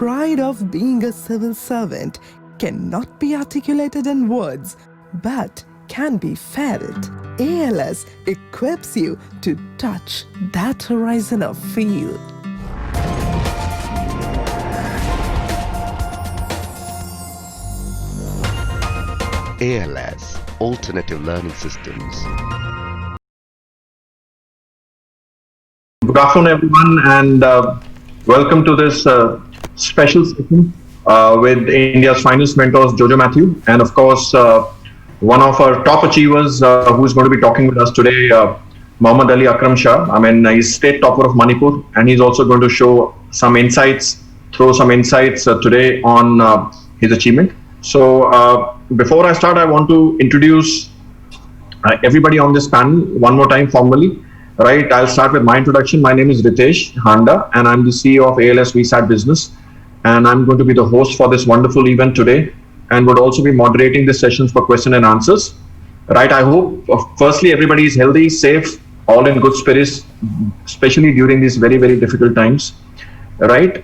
pride of being a civil servant cannot be articulated in words, but can be felt. ALS equips you to touch that horizon of feel. ALS, Alternative Learning Systems. Good afternoon, everyone, and welcome to this special session with India's finest mentors, Jojo Matthew, and of course, one of our top achievers who is going to be talking with us today, Mohammad Ali Akram Shah. I mean, he's state topper of Manipur, and he's also going to show some insights, today on his achievement. So, before I start, I want to introduce everybody on this panel one more time formally. Right, I'll start with my introduction. My name is Ritesh Handa, and I'm the CEO of ALS VSAT Business. And I'm going to be the host for this wonderful event today, and would also be moderating the sessions for question and answers. Right, I hope, firstly, everybody is healthy, safe, all in good spirits, especially during these very, very difficult times. Right,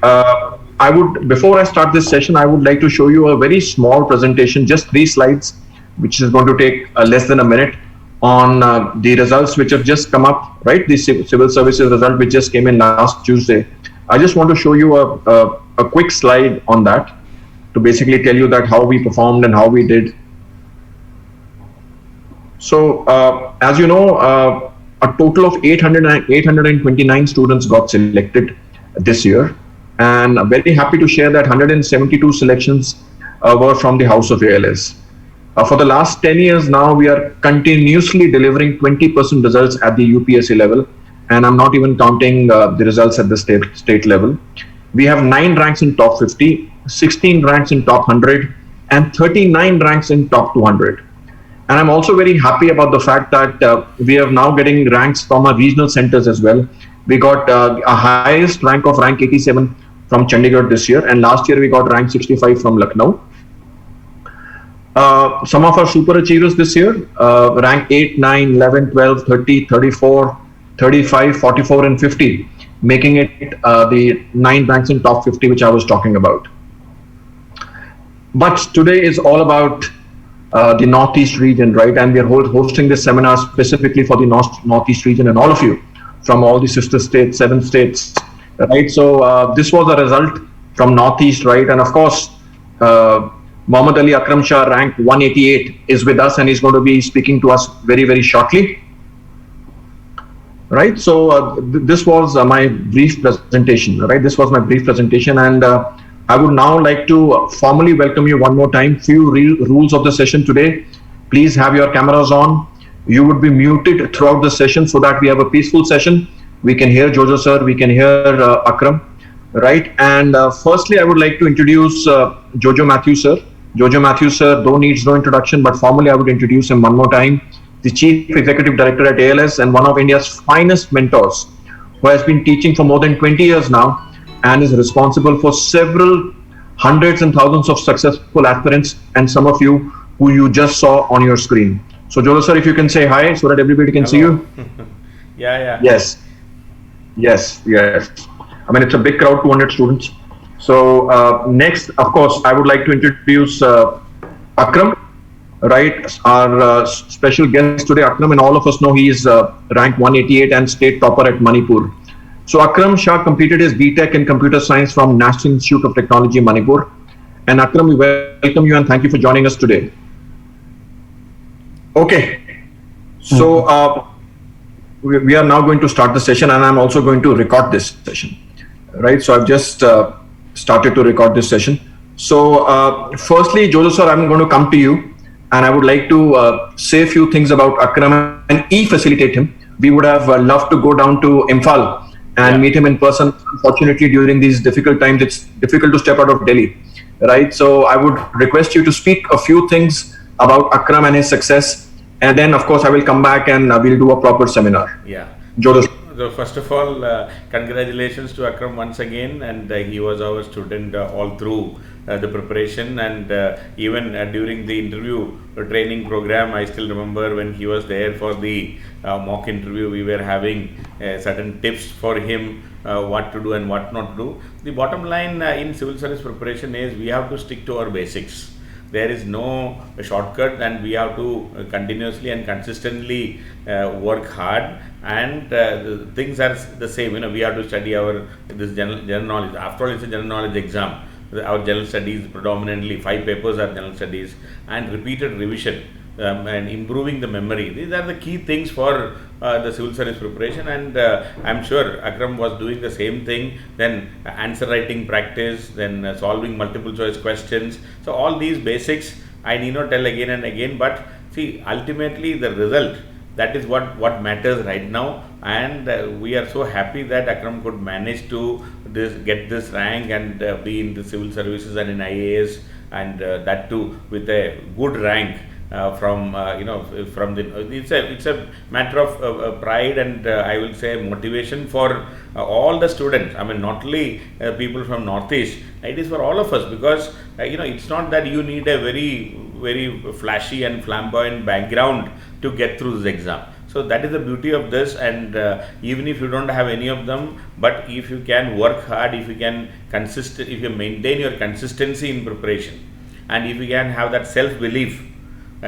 before I start this session, I would like to show you a very small presentation, just 3 slides, which is going to take less than a minute, on the results which have just come up, right? The civil services result which just came in last Tuesday. I just want to show you a quick slide on that to basically tell you that how we performed and how we did. So as you know, a total of 829 students got selected this year, and I'm very happy to share that 172 selections were from the House of ALS. For the last 10 years now, we are continuously delivering 20% results at the UPSC level, and I'm not even counting the results at the state level. We have 9 ranks in top 50, 16 ranks in top 100, and 39 ranks in top 200. And I'm also very happy about the fact that we are now getting ranks from our regional centers as well. We got a highest rank of rank 87 from Chandigarh this year, and last year we got rank 65 from Lucknow. Some of our super achievers this year, rank 8, 9, 11, 12, 30, 34, 35, 44, and 50, making it the 9 ranks in top 50, which I was talking about. But today is all about the Northeast region, right? And we are hosting this seminar specifically for the Northeast region and all of you from all the sister states, 7 states, right? So this was a result from Northeast, right? And of course, Mohammad Ali Akram Shah, rank 188, is with us, and he's going to be speaking to us very, very shortly. Right, so this was my brief presentation, right? This was my brief presentation, and I would now like to formally welcome you one more time. Few rules of the session today. Please have your cameras on. You would be muted throughout the session so that we have a peaceful session. We can hear Jojo sir, we can hear Akram, right? And firstly, I would like to introduce Jojo Matthew sir. Jojo Matthew sir, though needs no introduction, but formally I would introduce him one more time. The Chief Executive Director at ALS and one of India's finest mentors, who has been teaching for more than 20 years now and is responsible for several hundreds and thousands of successful aspirants and some of you who you just saw on your screen. So Jojo sir, if you can say hi so that everybody can see you. Yeah. Yes. I mean, it's a big crowd, 200 students. So next, of course, I would like to introduce Akram, right? Our special guest today, Akram, and all of us know he is rank 188 and state topper at Manipur. So Akram Shah completed his BTech in computer science from National Institute of Technology, Manipur. And Akram, we welcome you and thank you for joining us today. Okay, so we are now going to start the session, and I'm also going to record this session, right? So I've just started to record this session. So firstly, Jojo sir, I'm going to come to you, and I would like to say a few things about Akram and facilitate him. We would have loved to go down to Imphal and meet him in person. Unfortunately, during these difficult times, it's difficult to step out of Delhi, right? So I would request you to speak a few things about Akram and his success, and then of course I will come back and we'll do a proper seminar. Yeah. Jojo. So first of all, congratulations to Akram once again, and he was our student all through the preparation, and even during the interview training program. I still remember when he was there for the mock interview, we were having certain tips for him, what to do and what not to do. The bottom line in civil service preparation is we have to stick to our basics. There is no shortcut, and we have to continuously and consistently work hard, and the things are the same. We have to study our this general knowledge. After all, it's a general knowledge exam. Our general studies, predominantly 5 papers are general studies, and repeated revision and improving the memory. These are the key things for the civil service preparation, and I'm sure Akram was doing the same thing. Then answer writing practice, then solving multiple choice questions. So all these basics I need not tell again and again, but see, ultimately the result, that is what matters right now, and we are so happy that Akram could manage to get this rank and be in the civil services and in IAS, and that too with a good rank. From the it's a matter of pride, and I will say motivation for all the students. I mean, not only people from Northeast, it is for all of us, because it's not that you need a very flashy and flamboyant background to get through this exam. So that is the beauty of this, and even if you don't have any of them, but if you can work hard, if you maintain your consistency in preparation, and if you can have that self-belief,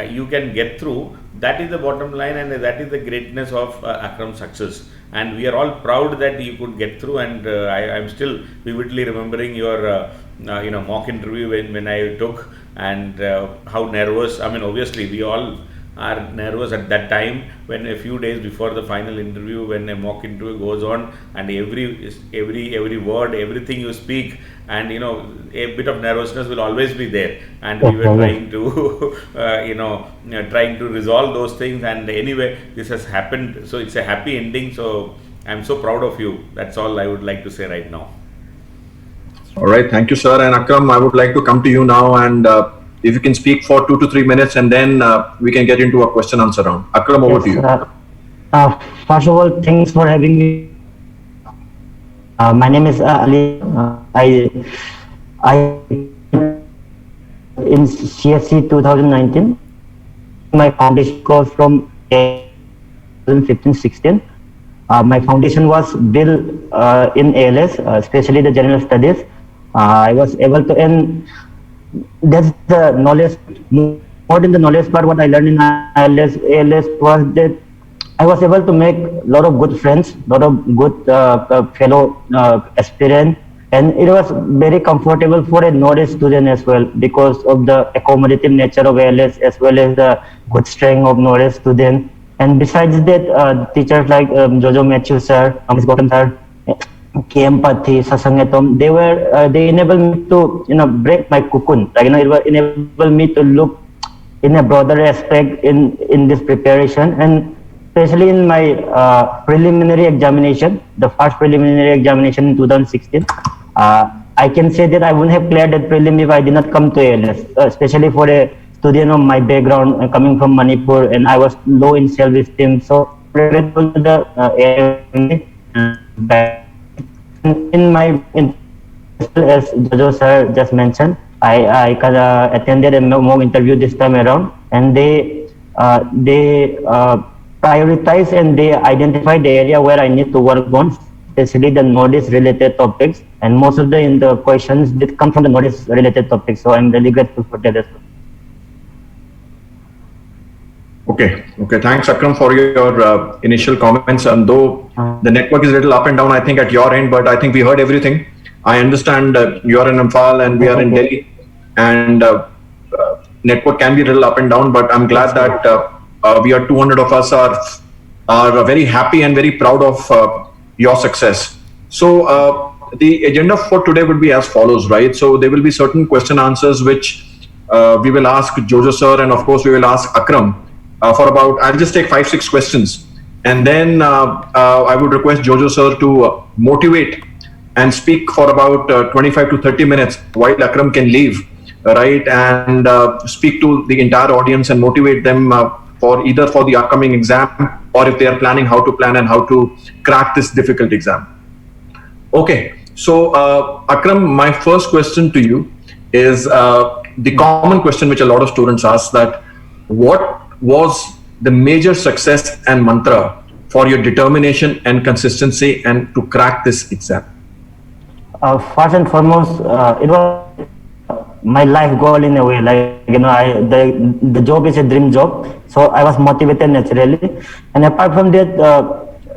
you can get through. That is the bottom line, and that is the greatness of Akram's success, and we are all proud that you could get through. And I am still vividly remembering your mock interview when I took, and how nervous. I mean, obviously we all are nervous at that time, when a few days before the final interview, when a mock interview goes on, and every word, everything you speak, and a bit of nervousness will always be there, and we were trying to trying to resolve those things, and anyway this has happened, so it's a happy ending. So I'm so proud of you. That's all I would like to say right now. All right, thank you, sir. And Akram, I would like to come to you now, and if you can speak for 2 to 3 minutes, and then we can get into a question answer round. Akram, over to you. First of all, thanks for having me. My name is Ali. I in CSC 2019. My foundation course from 2015-16. My foundation was built in ALS, especially the general studies. I was able to earn. That's the knowledge, more than the knowledge part. What I learned in ALS was that I was able to make a lot of good friends, a lot of good fellow aspirants, and it was very comfortable for a Northeast student as well, because of the accommodative nature of ALS, as well as the good strength of Northeast student. And besides that, teachers like Jojo Matthew sir, Ms. Gautam sir, KM Pathi, Sasangatom, they enabled me to break my cocoon. Like it enabled me to look in a broader aspect in this preparation, and especially in my preliminary examination, the first preliminary examination in 2016. I can say that I wouldn't have cleared that prelim if I did not come to ALS, especially for a student of my background, coming from Manipur, and I was low in self-esteem. So grateful to the as Jojo sir just mentioned, I attended a mock interview this time around, and they prioritize and they identify the area where I need to work on, especially the Northeast related topics, and most of the questions did come from the Northeast related topics. So I'm really grateful for that as well. Okay. Thanks, Akram, for your initial comments. And though the network is a little up and down, I think at your end, but I think we heard everything. I understand you are in Imphal and we are in Delhi, and network can be a little up and down. But I'm glad that we are 200 of us are very happy and very proud of your success. So the agenda for today would be as follows, right? So there will be certain question answers which we will ask Jojo sir, and of course we will ask Akram. For about, I'll just take 5-6 questions, and then I would request Jojo sir to motivate and speak for about 25 to 30 minutes while Akram can leave, right, and speak to the entire audience and motivate them for either for the upcoming exam or if they are planning how to plan and how to crack this difficult exam. Okay, so Akram, my first question to you is the common question which a lot of students ask, that what was the major success and mantra for your determination and consistency and to crack this exam? First and foremost, it was my life goal in a way. Like, the job is a dream job, so I was motivated naturally. And apart from that,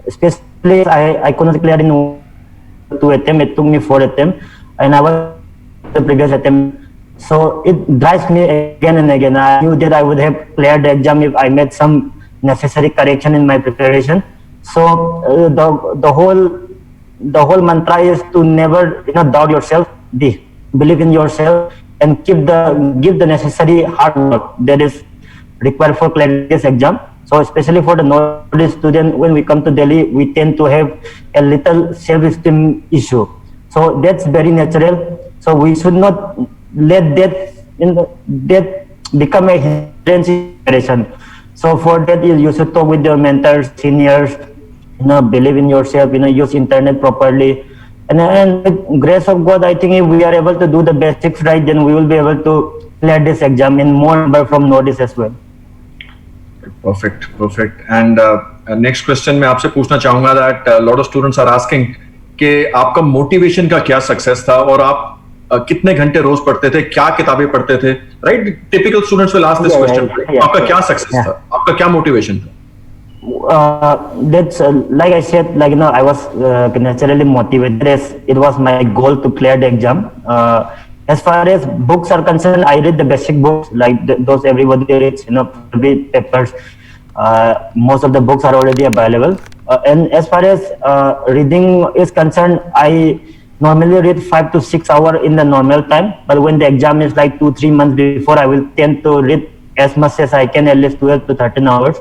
especially I could not clear in 2 attempts. It took me 4 attempts, and I was the previous attempt. So it drives me again and again. I knew that I would have cleared the exam if I made some necessary correction in my preparation. So the whole mantra is to never doubt yourself, believe in yourself, and give the necessary hard work that is required for clearing this exam. So especially for the Northeast student, when we come to Delhi, we tend to have a little self-esteem issue. So that's very natural. So we should not let that become a hindrance in preparation. So for that, you should talk with your mentors, seniors, believe in yourself, use internet properly. And with grace of God, I think if we are able to do the basics right, then we will be able to clear this exam in more number from Northeast as well. Perfect. And next question मैं आपसे पूछना चाहूंगा that a lot of students are asking कि आपका motivation का क्या success था और आप कितने घंटे रोज पढ़ते थे, क्या किताबें पढ़ते थे, right? Typical students will ask this question. आपका क्या success था, आपका क्या motivation था? That's like I said, I was naturally motivated as it was my goal to clear the exam. As far as books are concerned, I read the basic books like those everybody reads, read papers. Most of the books are already available. And as far as reading is concerned, I normally read 5 to 6 hours in the normal time. But when the exam is like 2-3 months before, I will tend to read as much as I can, at least 12 to 13 hours.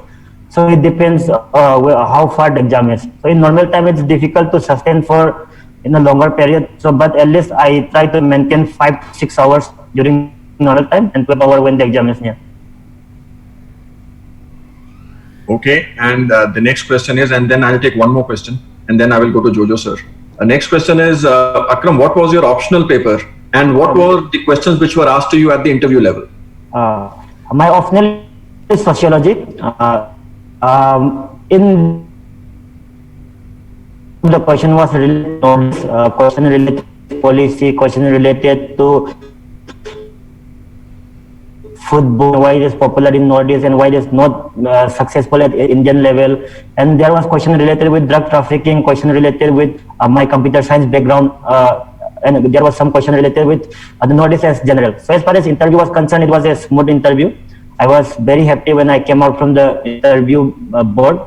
So it depends how far the exam is. So in normal time, it's difficult to sustain for in a longer period. So, but at least I try to maintain 5 to 6 hours during normal time and 12 hours when the exam is near. Okay, and the next question is, and then I'll take one more question, and then I will go to Jojo sir. Next question is, Akram, what was your optional paper, and what were the questions which were asked to you at the interview level? My optional is sociology. In the question was related to question related to policy, question related to football, why it is popular in Northeast and why it is not successful at Indian level. And there was question related with drug trafficking, question related with my computer science background, and there was some question related with the Northeast as general. So as far as interview was concerned, it was a smooth interview. I was very happy when I came out from the interview board.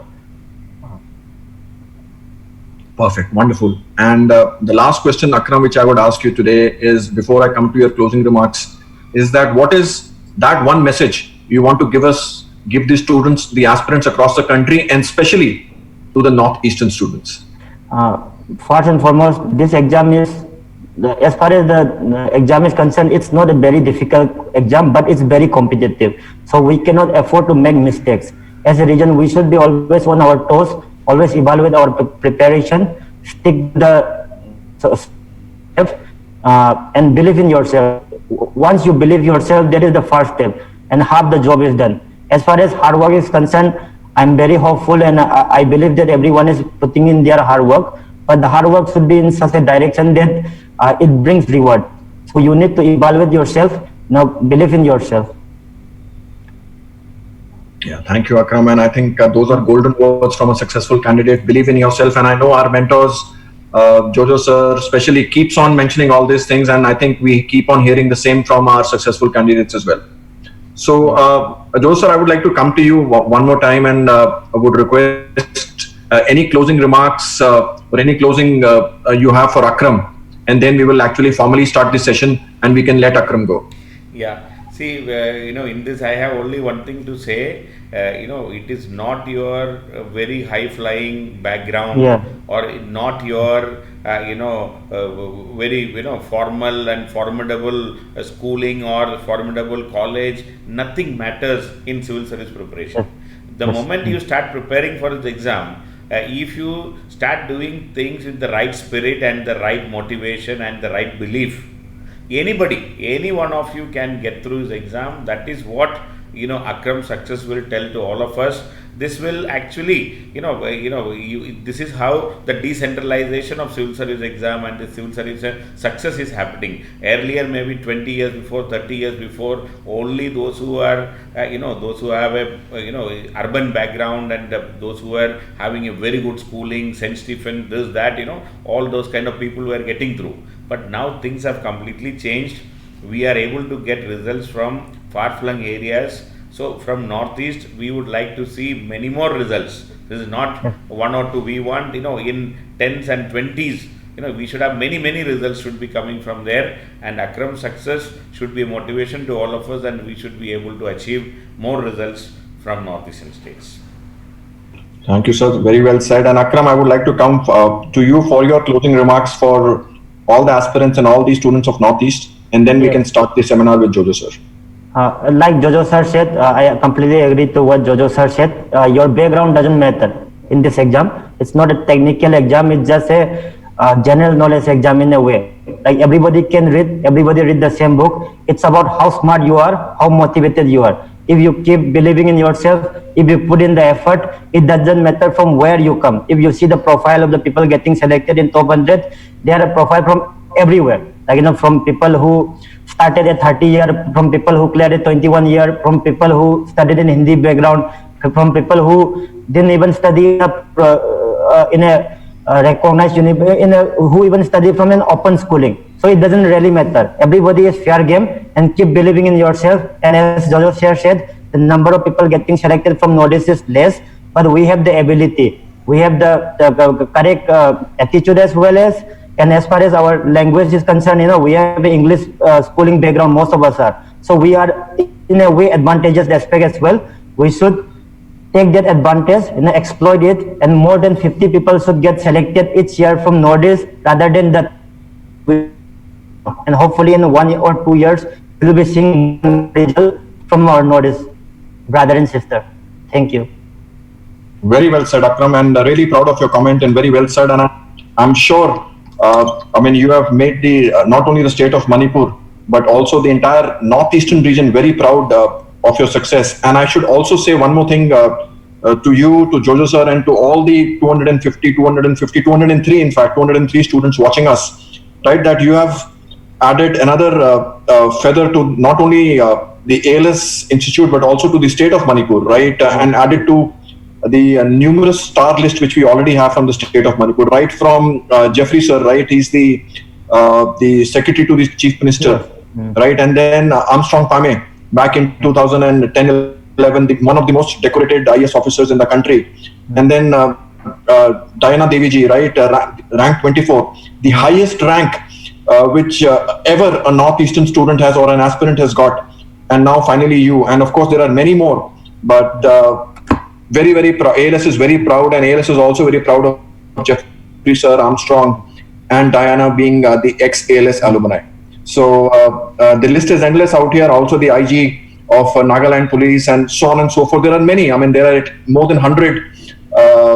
Perfect, wonderful. And the last question, Akram, which I would ask you today is, before I come to your closing remarks, is that what is that one message you want to give the students, the aspirants across the country, and especially to the Northeastern students? First and foremost, this exam is, as far as the exam is concerned, it's not a very difficult exam, but it's very competitive. So we cannot afford to make mistakes. As a region, we should be always on our toes, always evaluate our preparation, stick the steps, and believe in yourself. Once you believe yourself, that is the first step, and half the job is done. As far as hard work is concerned, I'm very hopeful, and I believe that everyone is putting in their hard work, but the hard work should be in such a direction that it brings reward. So you need to evaluate yourself. Now believe in yourself. Yeah, thank you, Akram. And I think those are golden words from a successful candidate. Believe in yourself. And I know our mentors, Jojo sir especially, keeps on mentioning all these things. And I think we keep on hearing the same from our successful candidates as well. So, Jojo sir, I would like to come to you one more time, and I would request any closing remarks or any closing you have for Akram. And then we will actually formally start this session and we can let Akram go. Yeah. See, in this I have only one thing to say. It is not your very high-flying background, or not your, very, formal and formidable schooling or formidable college. Nothing matters in civil service preparation. The moment you start preparing for the exam, if you start doing things with the right spirit and the right motivation and the right belief, anybody, any one of you can get through his exam. That is what Akram success will tell to all of us. This will actually, this is how the decentralization of civil service exam and the civil service success is happening. Earlier, maybe 20 years before, 30 years before, only those who are, those who have a, urban background and those who are having a very good schooling, St. Stephen, this, that, all those kind of people were getting through. But now things have completely changed. We are able to get results from far-flung areas. So from Northeast, we would like to see many more results. This is not one or two. We want, in 10s and 20s, we should have many results should be coming from there. And Akram's success should be a motivation to all of us, and we should be able to achieve more results from Northeastern states. Thank you, sir. Very well said. And Akram, I would like to come to you for your closing remarks for all the aspirants and all the students of Northeast, and then we can start the seminar with Jojo sir. Like Jojo sir said, I completely agree to what Jojo sir said. Your background doesn't matter in this exam. It's not a technical exam. It's just a general knowledge exam in a way. Like everybody can read, everybody read the same book. It's about how smart you are, how motivated you are. If you keep believing in yourself, if you put in the effort, it doesn't matter from where you come. If you see the profile of the people getting selected in top 100, they are a profile from everywhere. Like, from people who started at 30 year, from people who cleared at 21 year, from people who studied in Hindi background, from people who didn't even study in a recognized university, who even study from an open schooling. So it doesn't really matter. Everybody is fair game, and keep believing in yourself. And as Jojo sir said, the number of people getting selected from Northeast is less, but we have the ability. We have the correct attitude as well as. And as far as our language is concerned, we have an English schooling background, most of us are. So we are in a way advantageous aspect as well. We should take that advantage and exploit it, and more than 50 people should get selected each year from Northeast rather than that. And hopefully in 1 or 2 years, we will be seeing results from our Northeast brother and sister. Thank you. Very well said, Akram, and really proud of your comment, and very well said. And I'm sure, you have made the not only the state of Manipur, but also the entire northeastern region very proud of your success. And I should also say one more thing to you, to Jojo sir, and to all the 203, in fact, 203 students watching us, right, that you have added another feather to not only the ALS Institute, but also to the state of Manipur, right, and added to the numerous star list which we already have from the state of Manipur, right from Jeffrey sir, right, he's the secretary to the chief minister, right, and then Armstrong Pame back in 2010-11, one of the most decorated IAS officers in the country, and then Diana Devi ji, right, rank 24, the highest rank which ever a northeastern student has or an aspirant has got, and now finally you, and of course there are many more, but very proud. ALS is very proud, and ALS is also very proud of Jeffrey sir, Armstrong, and Diana being the ex-ALS alumni. So the list is endless out here. Also the IG of Nagaland Police and so on and so forth. There are many. There are more than 100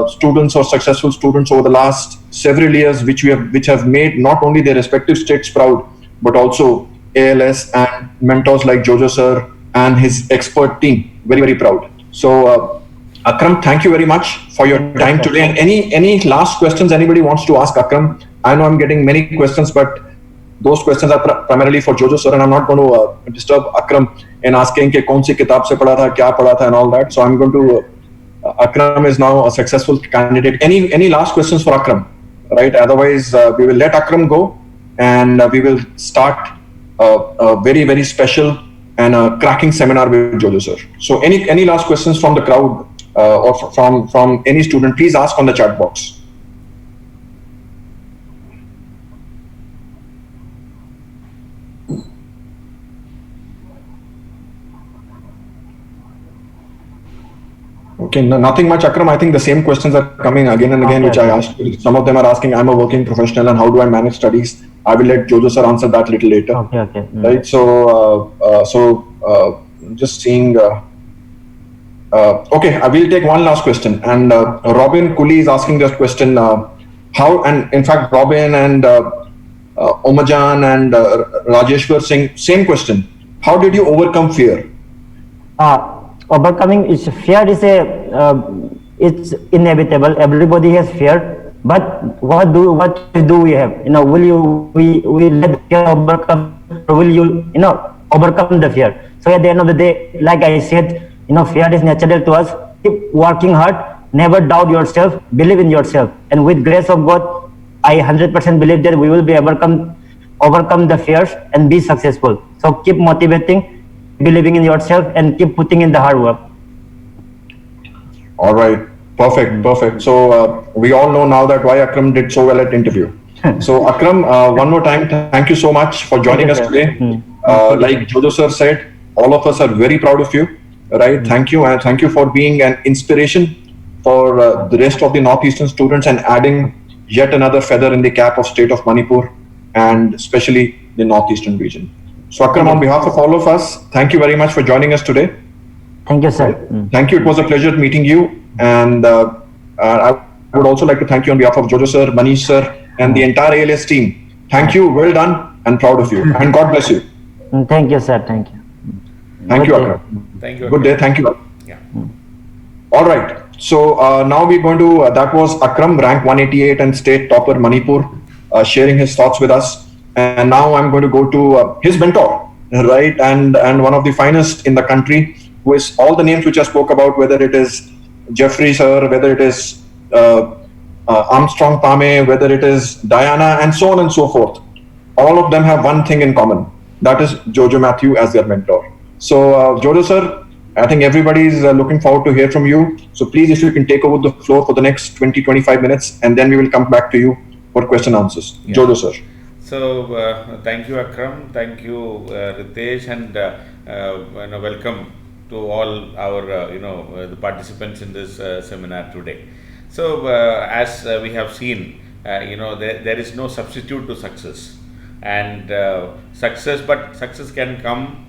students or successful students over the last several years, which have made not only their respective states proud, but also ALS and mentors like Jojo sir and his expert team very proud. So. Akram, thank you very much for your time today. And any last questions anybody wants to ask Akram? I know I'm getting many questions, but those questions are primarily for Jojo sir, and I'm not going to disturb Akram in asking ke kaun si kitab se padha tha, kya padha tha, and all that. So I'm going to. Akram is now a successful candidate. Any last questions for Akram? Right. Otherwise, we will let Akram go, and we will start a very special and a cracking seminar with Jojo sir. So any last questions from the crowd? Or from any student, please ask on the chat box. Okay, nothing much, Akram. I think the same questions are coming again and again, which I asked. Some of them are asking, I'm a working professional and how do I manage studies? I will let Jojo sir answer that a little later. Okay. Right, so just seeing... Okay, I will take one last question. And Robin Cooley is asking this question. How, and in fact, Robin and Omajan and Rajeshwar Singh, same question. How did you overcome fear? Overcoming is fear is it's inevitable. Everybody has fear, but what do we have? Will you let the fear overcome, or will you overcome the fear? So at the end of the day, like I said, fear is natural to us. Keep working hard. Never doubt yourself. Believe in yourself, and with grace of God, I 100% believe that we will be overcome the fears and be successful. So keep motivating, believing in yourself, and keep putting in the hard work. All right, perfect. So we all know now that why Akram did so well at interview. So Akram, one more time, thank you so much for joining us today. Like Jojo sir said, all of us are very proud of you. Right, thank you, and thank you for being an inspiration for the rest of the Northeastern students and adding yet another feather in the cap of state of Manipur and especially the Northeastern region. So Akram, on behalf of all of us, thank you very much for joining us today. Thank you, sir. Thank you. It was a pleasure meeting you. And I would also like to thank you on behalf of Jojo sir, Manish sir, and the entire ALS team. Thank you. Well done and proud of you. And God bless you. Thank you, sir. Thank you. Thank you, Akram. Thank you. Good day. Thank you. Yeah. All right. So now we're going to, that was Akram, rank 188 and state topper Manipur, sharing his thoughts with us. And now I'm going to go to his mentor, right? And one of the finest in the country, who is all the names which I spoke about, whether it is Jeffrey sir, whether it is Armstrong Pame, whether it is Diana, and so on and so forth. All of them have one thing in common. That is Jojo Matthew as their mentor. So Jojo sir, I think everybody is looking forward to hear from you. So please, if you can take over the floor for the next 20-25 minutes, and then we will come back to you for question answers. Yeah. Jojo sir. So thank you, Akram. Thank you, Ritesh, and welcome to all our the participants in this seminar today. So as we have seen, there is no substitute to success, and success can come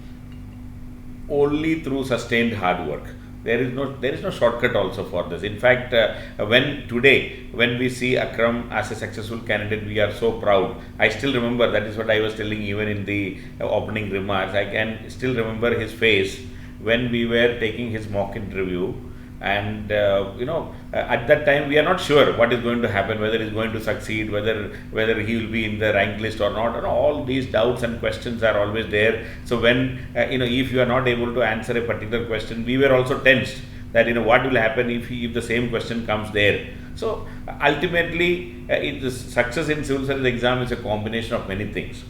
only through sustained hard work. There is no shortcut also for this. In fact, when we see Akram as a successful candidate, we are so proud. I still remember, that is what I was telling even in the opening remarks. I can still remember his face when we were taking his mock interview. And at that time we are not sure what is going to happen, whether he is going to succeed, whether he will be in the rank list or not. And all these doubts and questions are always there. So when if you are not able to answer a particular question, we were also tensed that what will happen if the same question comes there. So ultimately, the success in civil service exam is a combination of many things.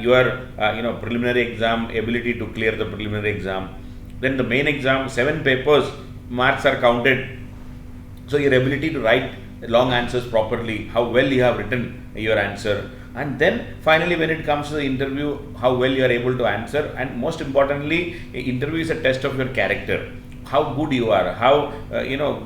Your preliminary exam, ability to clear the preliminary exam, then the main exam, 7 papers. Marks are counted. So your ability to write long answers properly, how well you have written your answer, and then finally when it comes to the interview, how well you are able to answer. And most importantly, interview is a test of your character, how good you are, how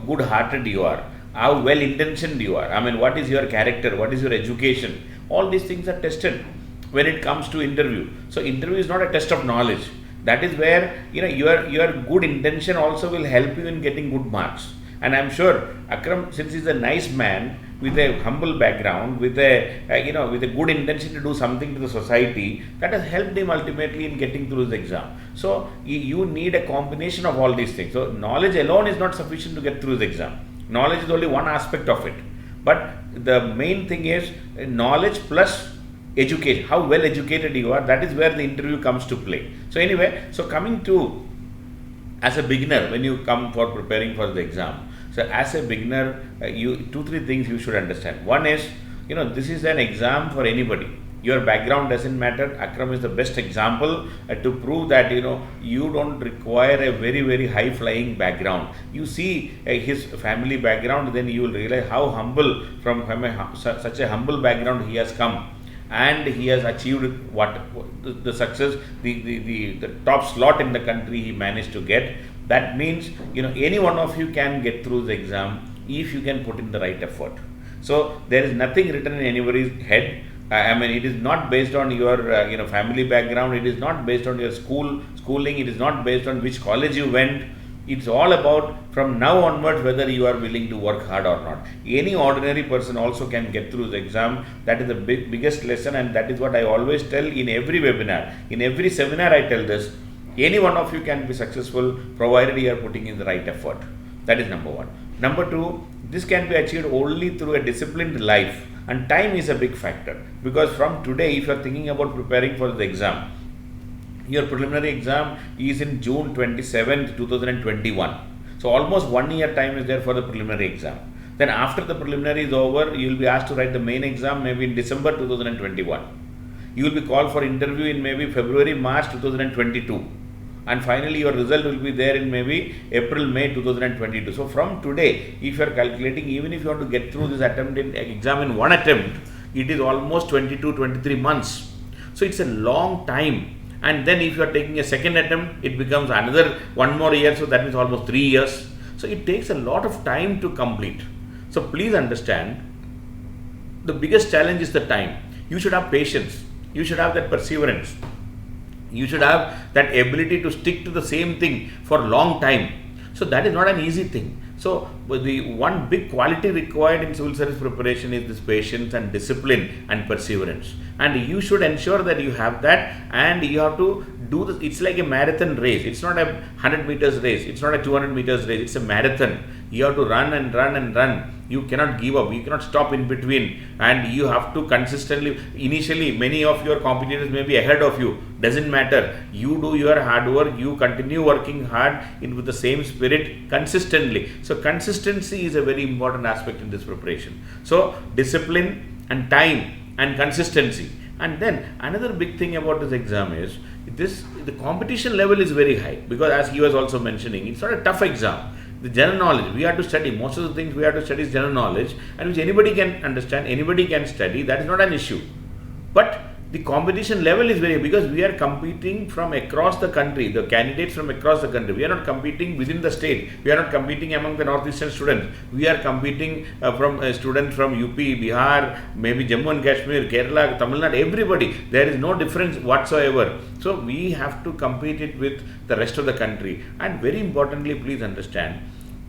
good hearted you are, how well intentioned you are. I mean, what is your character, what is your education, all these things are tested when it comes to interview. So interview is not a test of knowledge. That is where your good intention also will help you in getting good marks. And I'm sure Akram, since he's a nice man with a humble background, with a good intention to do something to the society, that has helped him ultimately in getting through his exam. So you need a combination of all these things. So knowledge alone is not sufficient to get through his exam. Knowledge is only one aspect of it. But the main thing is knowledge plus education, how well educated you are. That is where the interview comes to play. So anyway, so coming to, as a beginner, when you come for preparing for the exam, so as a beginner, 2-3 things you should understand. One is, this is an exam for anybody. Your background doesn't matter. Akram is the best example to prove that you don't require a very, very high flying background. You see his family background, then you will realize how humble, from such a humble background he has come. And he has achieved what the success, the top slot in the country he managed to get. That means any one of you can get through the exam if you can put in the right effort. So there is nothing written in anybody's head. I mean, it is not based on your family background. It is not based on your schooling. It is not based on which college you went. It's all about from now onwards whether you are willing to work hard or not. Any ordinary person also can get through the exam. That is the biggest lesson, and that is what I always tell in every webinar. In every seminar I tell this. Any one of you can be successful provided you are putting in the right effort. That is number one. Number two, this can be achieved only through a disciplined life, and time is a big factor, because from today if you are thinking about preparing for the exam, your preliminary exam is in June 27th, 2021. So almost 1 year time is there for the preliminary exam. Then after the preliminary is over, you will be asked to write the main exam maybe in December 2021. You will be called for interview in maybe February, March 2022. And finally your result will be there in maybe April, May 2022. So from today, if you are calculating, even if you want to get through this exam in one attempt, it is almost 22, 23 months. So it's a long time. And then if you are taking a second attempt, it becomes another 1 more year, so that means almost 3 years. So it takes a lot of time to complete. So please understand, the biggest challenge is the time. You should have patience. You should have that perseverance. You should have that ability to stick to the same thing for a long time. So that is not an easy thing. So the one big quality required in civil service preparation is this patience and discipline and perseverance. And you should ensure that you have that, and you have to do this. It's like a marathon race. It's not a 100 meters race. It's not a 200 meters race. It's a marathon. You have to run and run and run. You cannot give up. You cannot stop in between, and you have to consistently. Initially, many of your competitors may be ahead of you. Doesn't matter. You do your hard work. You continue working hard with the same spirit consistently. So consistency is a very important aspect in this preparation. So discipline and time and consistency. And then another big thing about this exam is the competition level is very high, because as he was also mentioning, it's not a tough exam. The general knowledge we have to study, most of the things we have to study is general knowledge, and which anybody can understand, anybody can study. That is not an issue. But the competition level is very, because we are competing from across the country, the candidates from across the country. We are not competing within the state. We are not competing among the northeastern students. We are competing from students from UP, Bihar, maybe Jammu and Kashmir, Kerala, Tamil Nadu, everybody. There is no difference whatsoever. So we have to compete it with the rest of the country. And very importantly, please understand,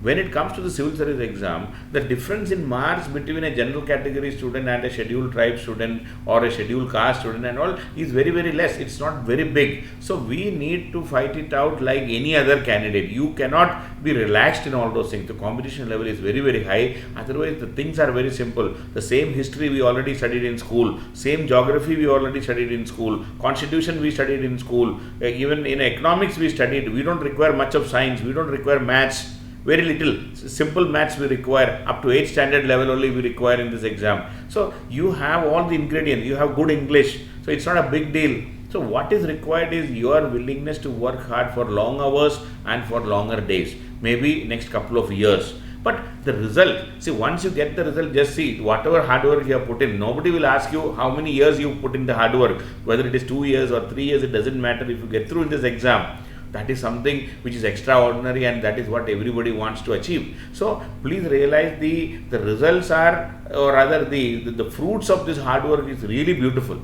when it comes to the civil service exam, the difference in marks between a general category student and a scheduled tribe student or a scheduled caste student and all is very, very less. It's not very big. So we need to fight it out like any other candidate. You cannot be relaxed in all those things. The competition level is very, very high. Otherwise, the things are very simple. The same history we already studied in school, same geography we already studied in school, constitution we studied in school, even in economics we studied. We don't require much of science. We don't require maths. Very little. Simple maths we require. Up to 8th standard level only we require in this exam. So you have all the ingredients. You have good English. So it's not a big deal. So what is required is your willingness to work hard for long hours and for longer days. Maybe next couple of years. But the result, see, once you get the result, just see whatever hard work you have put in. Nobody will ask you how many years you put in the hard work. Whether it is 2 years or 3 years, it doesn't matter. If you get through in this exam, that is something which is extraordinary, and that is what everybody wants to achieve. So please realize the results are, or rather the fruits of this hard work is really beautiful.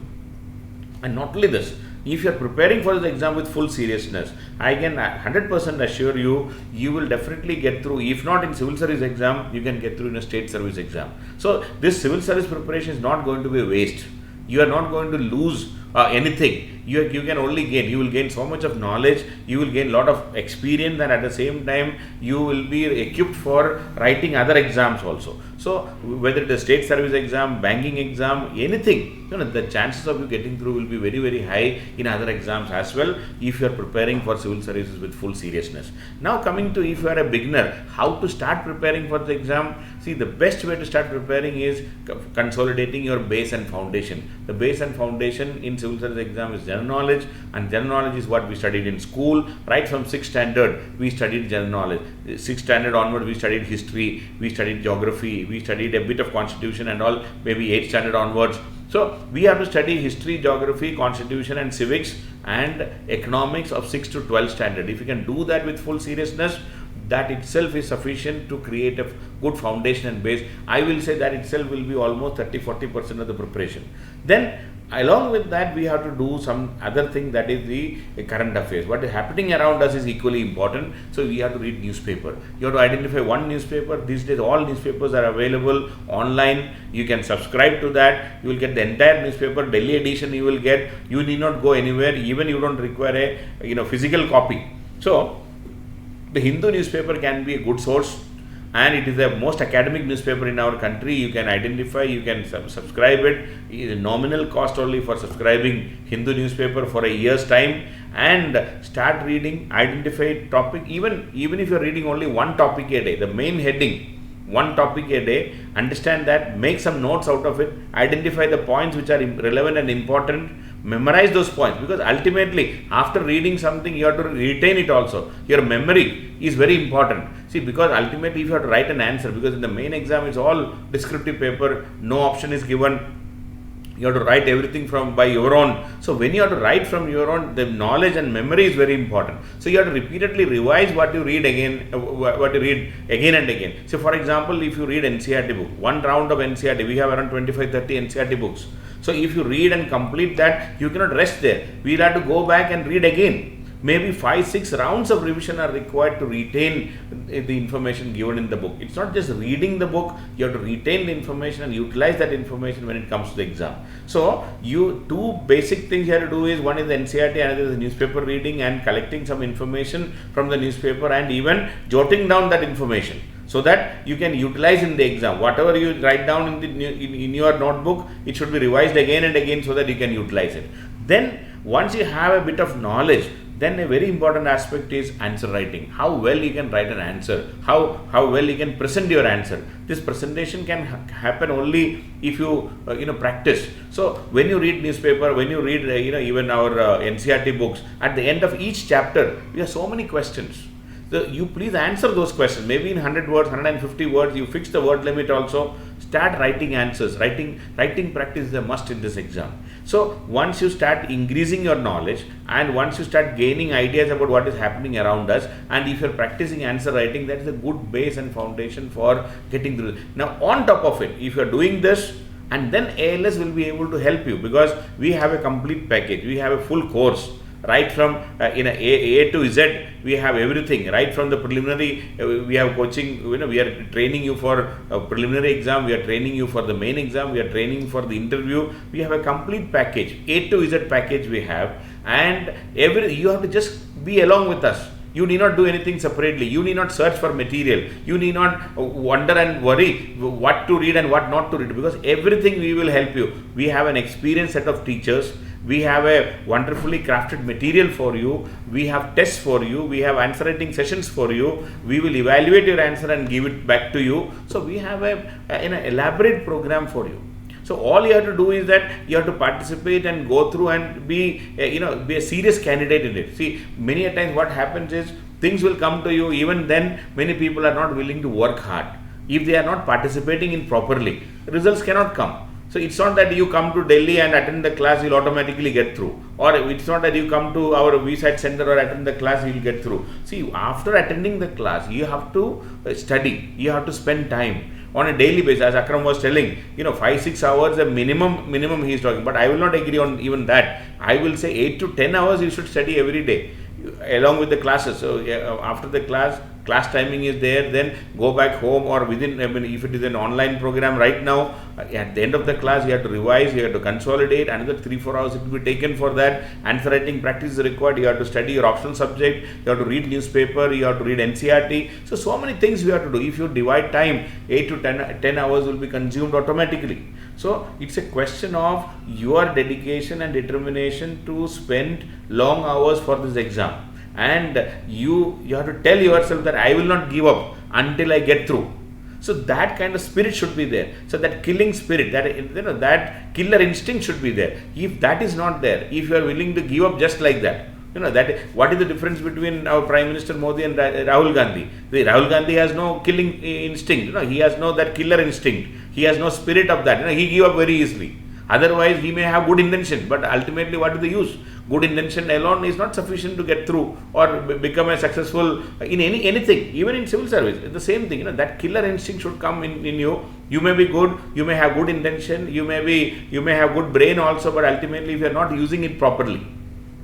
And not only this, if you are preparing for this exam with full seriousness, I can 100% assure you, you will definitely get through. If not in civil service exam, you can get through in a state service exam. So this civil service preparation is not going to be a waste. You are not going to lose anything. You can only gain. You will gain so much of knowledge. You will gain a lot of experience, and at the same time, you will be equipped for writing other exams also. So whether it is state service exam, banking exam, anything, the chances of you getting through will be very, very high in other exams as well, if you are preparing for civil services with full seriousness. Now coming to, if you are a beginner, how to start preparing for the exam. See, the best way to start preparing is consolidating your base and foundation. The base and foundation in civil service exam is general knowledge, and general knowledge is what we studied in school. Right from 6th standard we studied general knowledge. 6th standard onward we studied history, we studied geography, we studied a bit of constitution and all, maybe 8th standard onwards. So we have to study history, geography, constitution and civics and economics of 6th to 12th standard. If you can do that with full seriousness, that itself is sufficient to create a good foundation and base. I will say that itself will be almost 30-40% of the preparation. Then along with that, we have to do some other thing, that is the current affairs. What is happening around us is equally important. So we have to read newspaper. You have to identify one newspaper. These days all newspapers are available online. You can subscribe to that. You will get the entire newspaper. Delhi edition you will get. You need not go anywhere. Even you don't require a physical copy. So the Hindu newspaper can be a good source, and it is the most academic newspaper in our country. You can identify, you can subscribe it. It is nominal cost only for subscribing Hindu newspaper for a year's time, and start reading, identify topic. Even if you are reading only one topic a day, the main heading, one topic a day, understand that, make some notes out of it, identify the points which are relevant and important, memorize those points, because ultimately after reading something you have to retain it also. Your memory is very important. See, because ultimately if you have to write an answer, because in the main exam it's all descriptive paper, no option is given, you have to write everything by your own. So when you have to write from your own, the knowledge and memory is very important. So you have to repeatedly revise what you read again, and again. So for example, if you read NCERT book, one round of NCERT, we have around 25-30 NCERT books. So if you read and complete that, you cannot rest there. We will have to go back and read again. Maybe 5-6 rounds of revision are required to retain the information given in the book. It's not just reading the book, you have to retain the information and utilize that information when it comes to the exam. So, two basic things you have to do is, one is the NCERT, another is the newspaper reading and collecting some information from the newspaper, and even jotting down that information, so that you can utilize in the exam. Whatever you write down in your notebook, it should be revised again and again so that you can utilize it. Then, once you have a bit of knowledge, then a very important aspect is answer writing. How well you can write an answer, how well you can present your answer. This presentation can happen only if you practice. So when you read newspaper, when you read even our NCERT books, at the end of each chapter we have so many questions. So you please answer those questions. Maybe in 100 words, 150 words, you fix the word limit also. Start writing answers. Writing practice is a must in this exam. So once you start increasing your knowledge, and once you start gaining ideas about what is happening around us, and if you are practicing answer writing, that is a good base and foundation for getting through. Now on top of it, if you are doing this, and then ALS will be able to help you, because we have a complete package. We have a full course. Right from A to Z, we have everything. Right from the preliminary, we have coaching. We are training you for a preliminary exam. We are training you for the main exam. We are training for the interview. We have a complete package, A to Z package we have, and you have to just be along with us. You need not do anything separately. You need not search for material. You need not wonder and worry what to read and what not to read, because everything we will help you. We have an experienced set of teachers. We have a wonderfully crafted material for you. We have tests for you. We have answer writing sessions for you. We will evaluate your answer and give it back to you. So we have an elaborate program for you. So all you have to do is that you have to participate and go through and be a serious candidate in it. See, many a times what happens is, things will come to you. Even then, many people are not willing to work hard. If they are not participating in properly, results cannot come. So it's not that you come to Delhi and attend the class, you'll automatically get through. Or it's not that you come to our VSAT center or attend the class, you'll get through. See, after attending the class, you have to study. You have to spend time on a daily basis. As Akram was telling, 5-6 hours, the minimum he is talking. But I will not agree on even that. I will say 8 to 10 hours you should study every day, along with the classes. So after the class timing is there, then go back home, or within, if it is an online program right now, at the end of the class you have to revise, you have to consolidate, another 3-4 hours it will be taken for that. Answer writing practice is required. You have to study your optional subject, you have to read newspaper, you have to read NCERT. So many things you have to do. If you divide time, 8 to 10 hours will be consumed automatically. So it's a question of your dedication and determination to spend long hours for this exam. And you have to tell yourself that I will not give up until I get through. So that kind of spirit should be there. So that killing spirit, that killer instinct should be there. If that is not there, if you are willing to give up just like that, what is the difference between our Prime Minister Modi and Rahul Gandhi? Rahul Gandhi has no killing instinct. He has no that killer instinct. He has no spirit of that. He give up very easily. Otherwise, we may have good intention, but ultimately, what is the use? Good intention alone is not sufficient to get through or become a successful in anything, even in civil service. It's the same thing. That killer instinct should come in you. You may be good, you may have good intention, you may have good brain also, but ultimately, if you are not using it properly,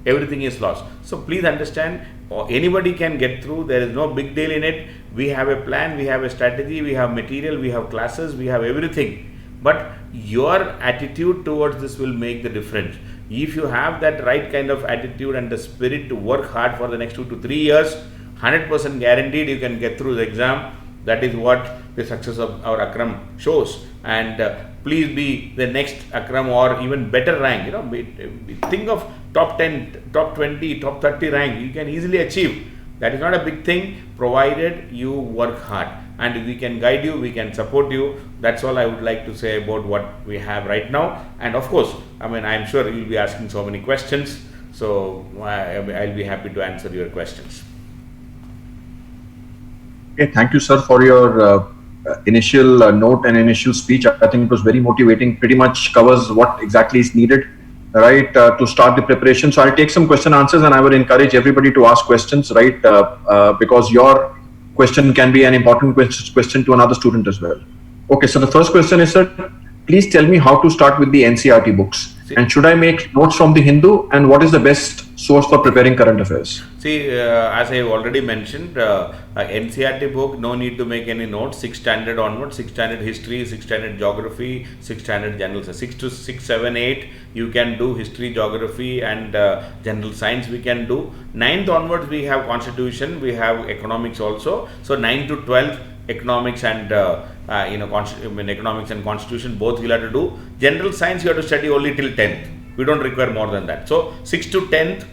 everything is lost. So please understand, anybody can get through. There is no big deal in it. We have a plan, we have a strategy, we have material, we have classes, we have everything. But your attitude towards this will make the difference. If you have that right kind of attitude and the spirit to work hard for the next 2 to 3 years, 100% guaranteed you can get through the exam. That is what the success of our Akram shows. And please be the next Akram or even better rank. Think of top 10, top 20, top 30 rank. You can easily achieve. That is not a big thing, provided you work hard. And we can guide you, we can support you. That's all I would like to say about what we have right now. And of course, I'm sure you will be asking so many questions. So I'll be happy to answer your questions. Okay, thank you, sir, for your initial note and initial speech. I think it was very motivating, pretty much covers what exactly is needed, right, to start the preparation. So I'll take some question answers, and I will encourage everybody to ask questions, right, because your question can be an important question to another student as well. Okay, so the first question is, sir, please tell me how to start with the NCERT books. And should I make notes from the Hindu, and what is the best source for preparing current affairs? See, as I have already mentioned, NCERT book, no need to make any notes. 6th standard onwards, 6th standard history, 6th standard geography, 6th standard general science. 6 to 6, 7, 8, you can do history, geography and general science we can do. 9th onwards, we have constitution, we have economics also. So 9 to 12, economics and economics and constitution, both we'll have to do. General science you have to study only till 10th. We don't require more than that. So 6 to 10th,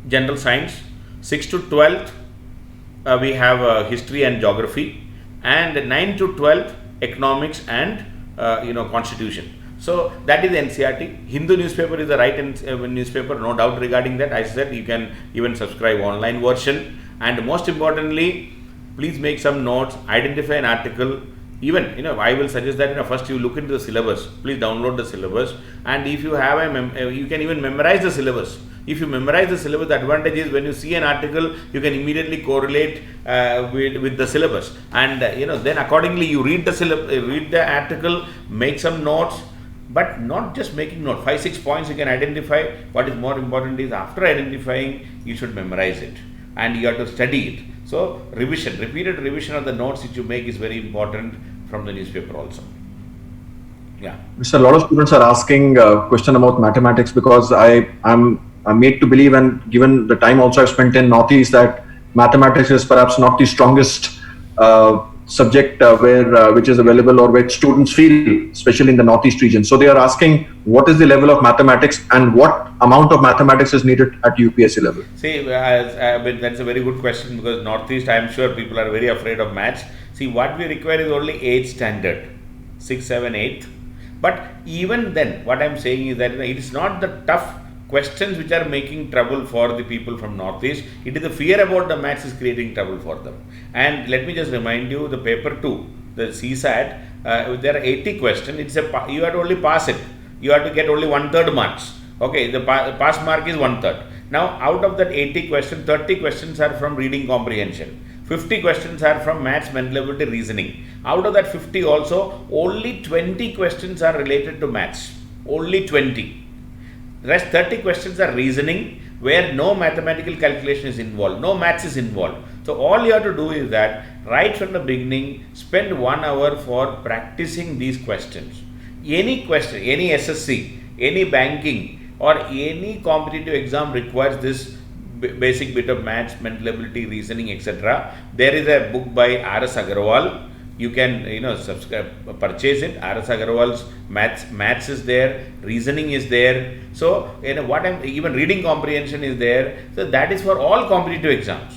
general science. 6 to 12th, we have history and geography, and 9 to 12th, economics and constitution. So that is NCERT. Hindu newspaper is the right newspaper, no doubt regarding that. I said you can even subscribe online version, and most importantly, please make some notes, identify an article. Even I will suggest that first you look into the syllabus. Please download the syllabus, and if you have you can even memorize the syllabus. If you memorize the syllabus, the advantage is when you see an article, you can immediately correlate with the syllabus, and then accordingly you read the article, make some notes, but not just making note. 5-6 points you can identify. What is more important is after identifying, you should memorize it, and you have to study it. So repeated revision of the notes which you make is very important from the newspaper also. Yeah. Mr. A lot of students are asking a question about mathematics, because I'm made to believe, and given the time also I've spent in Northeast, that mathematics is perhaps not the strongest subject which is available, or which students feel, especially in the Northeast region. So they are asking, what is the level of mathematics and what amount of mathematics is needed at UPSC level? See, that's a very good question, because Northeast, I am sure people are very afraid of maths. See, what we require is only 8th standard, 6, 7, 8. But even then, what I am saying is that it is not the tough questions which are making trouble for the people from Northeast. It is the fear about the maths is creating trouble for them. And let me just remind you, the paper 2, the CSAT, there are 80 questions. You have to only pass it. You have to get only 1/3 marks. Okay, the pass mark is 1/3. Now, out of that 80 questions, 30 questions are from reading comprehension. 50 questions are from maths, mental ability, reasoning. Out of that 50 also, only 20 questions are related to maths. Only 20. Rest 30 questions are reasoning, where no mathematical calculation is involved, no maths is involved. So all you have to do is that right from the beginning, spend 1 hour for practicing these questions. Any question, any SSC, any banking or any competitive exam requires this basic bit of maths, mental ability, reasoning, etc. There is a book by R.S. Agarwal. You can subscribe, purchase it. R.S. Agarwal's maths is there, reasoning is there. So even reading comprehension is there. So that is for all competitive exams.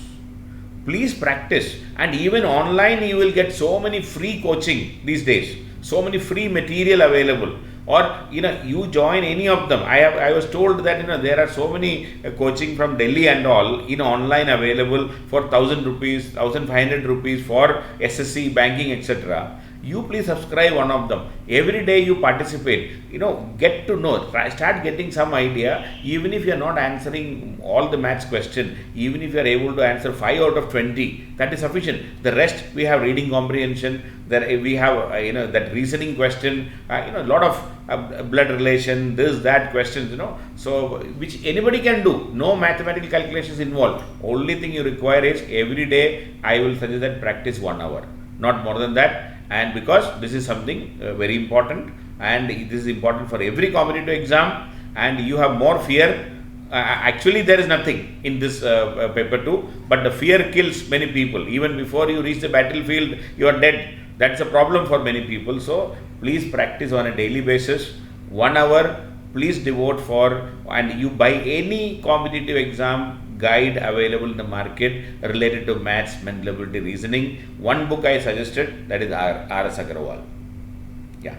Please practice, and even online you will get so many free coaching these days, so many free material available. Or you join any of them. I was told that there are so many coaching from Delhi and all online available for 1,000 rupees, 1,500 rupees for SSC, banking, etc. You please subscribe one of them. Every day you participate, get to know, start getting some idea. Even if you are not answering all the maths question, even if you are able to answer 5 out of 20, that is sufficient. The rest we have reading comprehension, we have that reasoning question, a lot of blood relation, this, that questions, so which anybody can do. No mathematical calculations involved. Only thing you require is every day I will suggest that practice 1 hour, not more than that. And because this is something very important, and this is important for every competitive exam, and you have more fear. Actually, there is nothing in this paper too, but the fear kills many people. Even before you reach the battlefield, you are dead. That's a problem for many people. So please practice on a daily basis. 1 hour, please devote for, and you buy any competitive exam guide available in the market related to maths, mental ability, reasoning. One book I suggested, that is R.S. Agarwal. Yeah.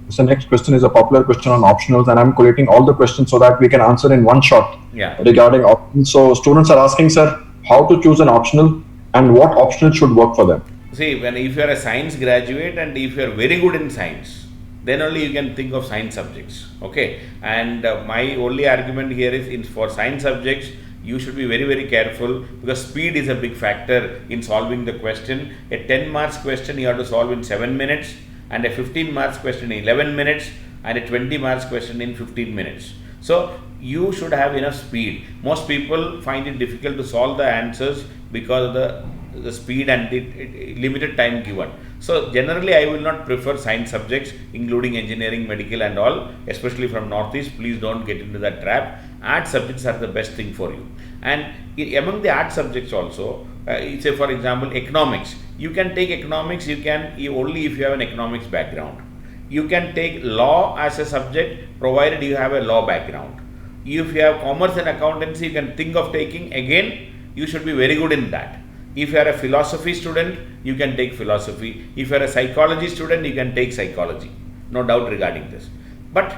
So next question is a popular question on optionals, and I'm collating all the questions so that we can answer in one shot regarding options. So students are asking, sir, how to choose an optional and what optional should work for them? See, if you are a science graduate and if you are very good in science, then only you can think of science subjects. Okay, and my only argument here is for science subjects, you should be very, very careful, because speed is a big factor in solving the question. A 10 marks question you have to solve in 7 minutes, and a 15 marks question in 11 minutes, and a 20 marks question in 15 minutes. So you should have enough speed. Most people find it difficult to solve the answers because of the speed and the limited time given. So generally I will not prefer science subjects, including engineering, medical and all, especially from Northeast. Please don't get into that trap. Art subjects are the best thing for you. And among the art subjects also, say for example economics, you can take economics, only if you have an economics background. You can take law as a subject provided you have a law background. If you have commerce and accountancy, you can think of taking, again you should be very good in that. If you are a philosophy student, you can take philosophy. If you are a psychology student, you can take psychology. No doubt regarding this. But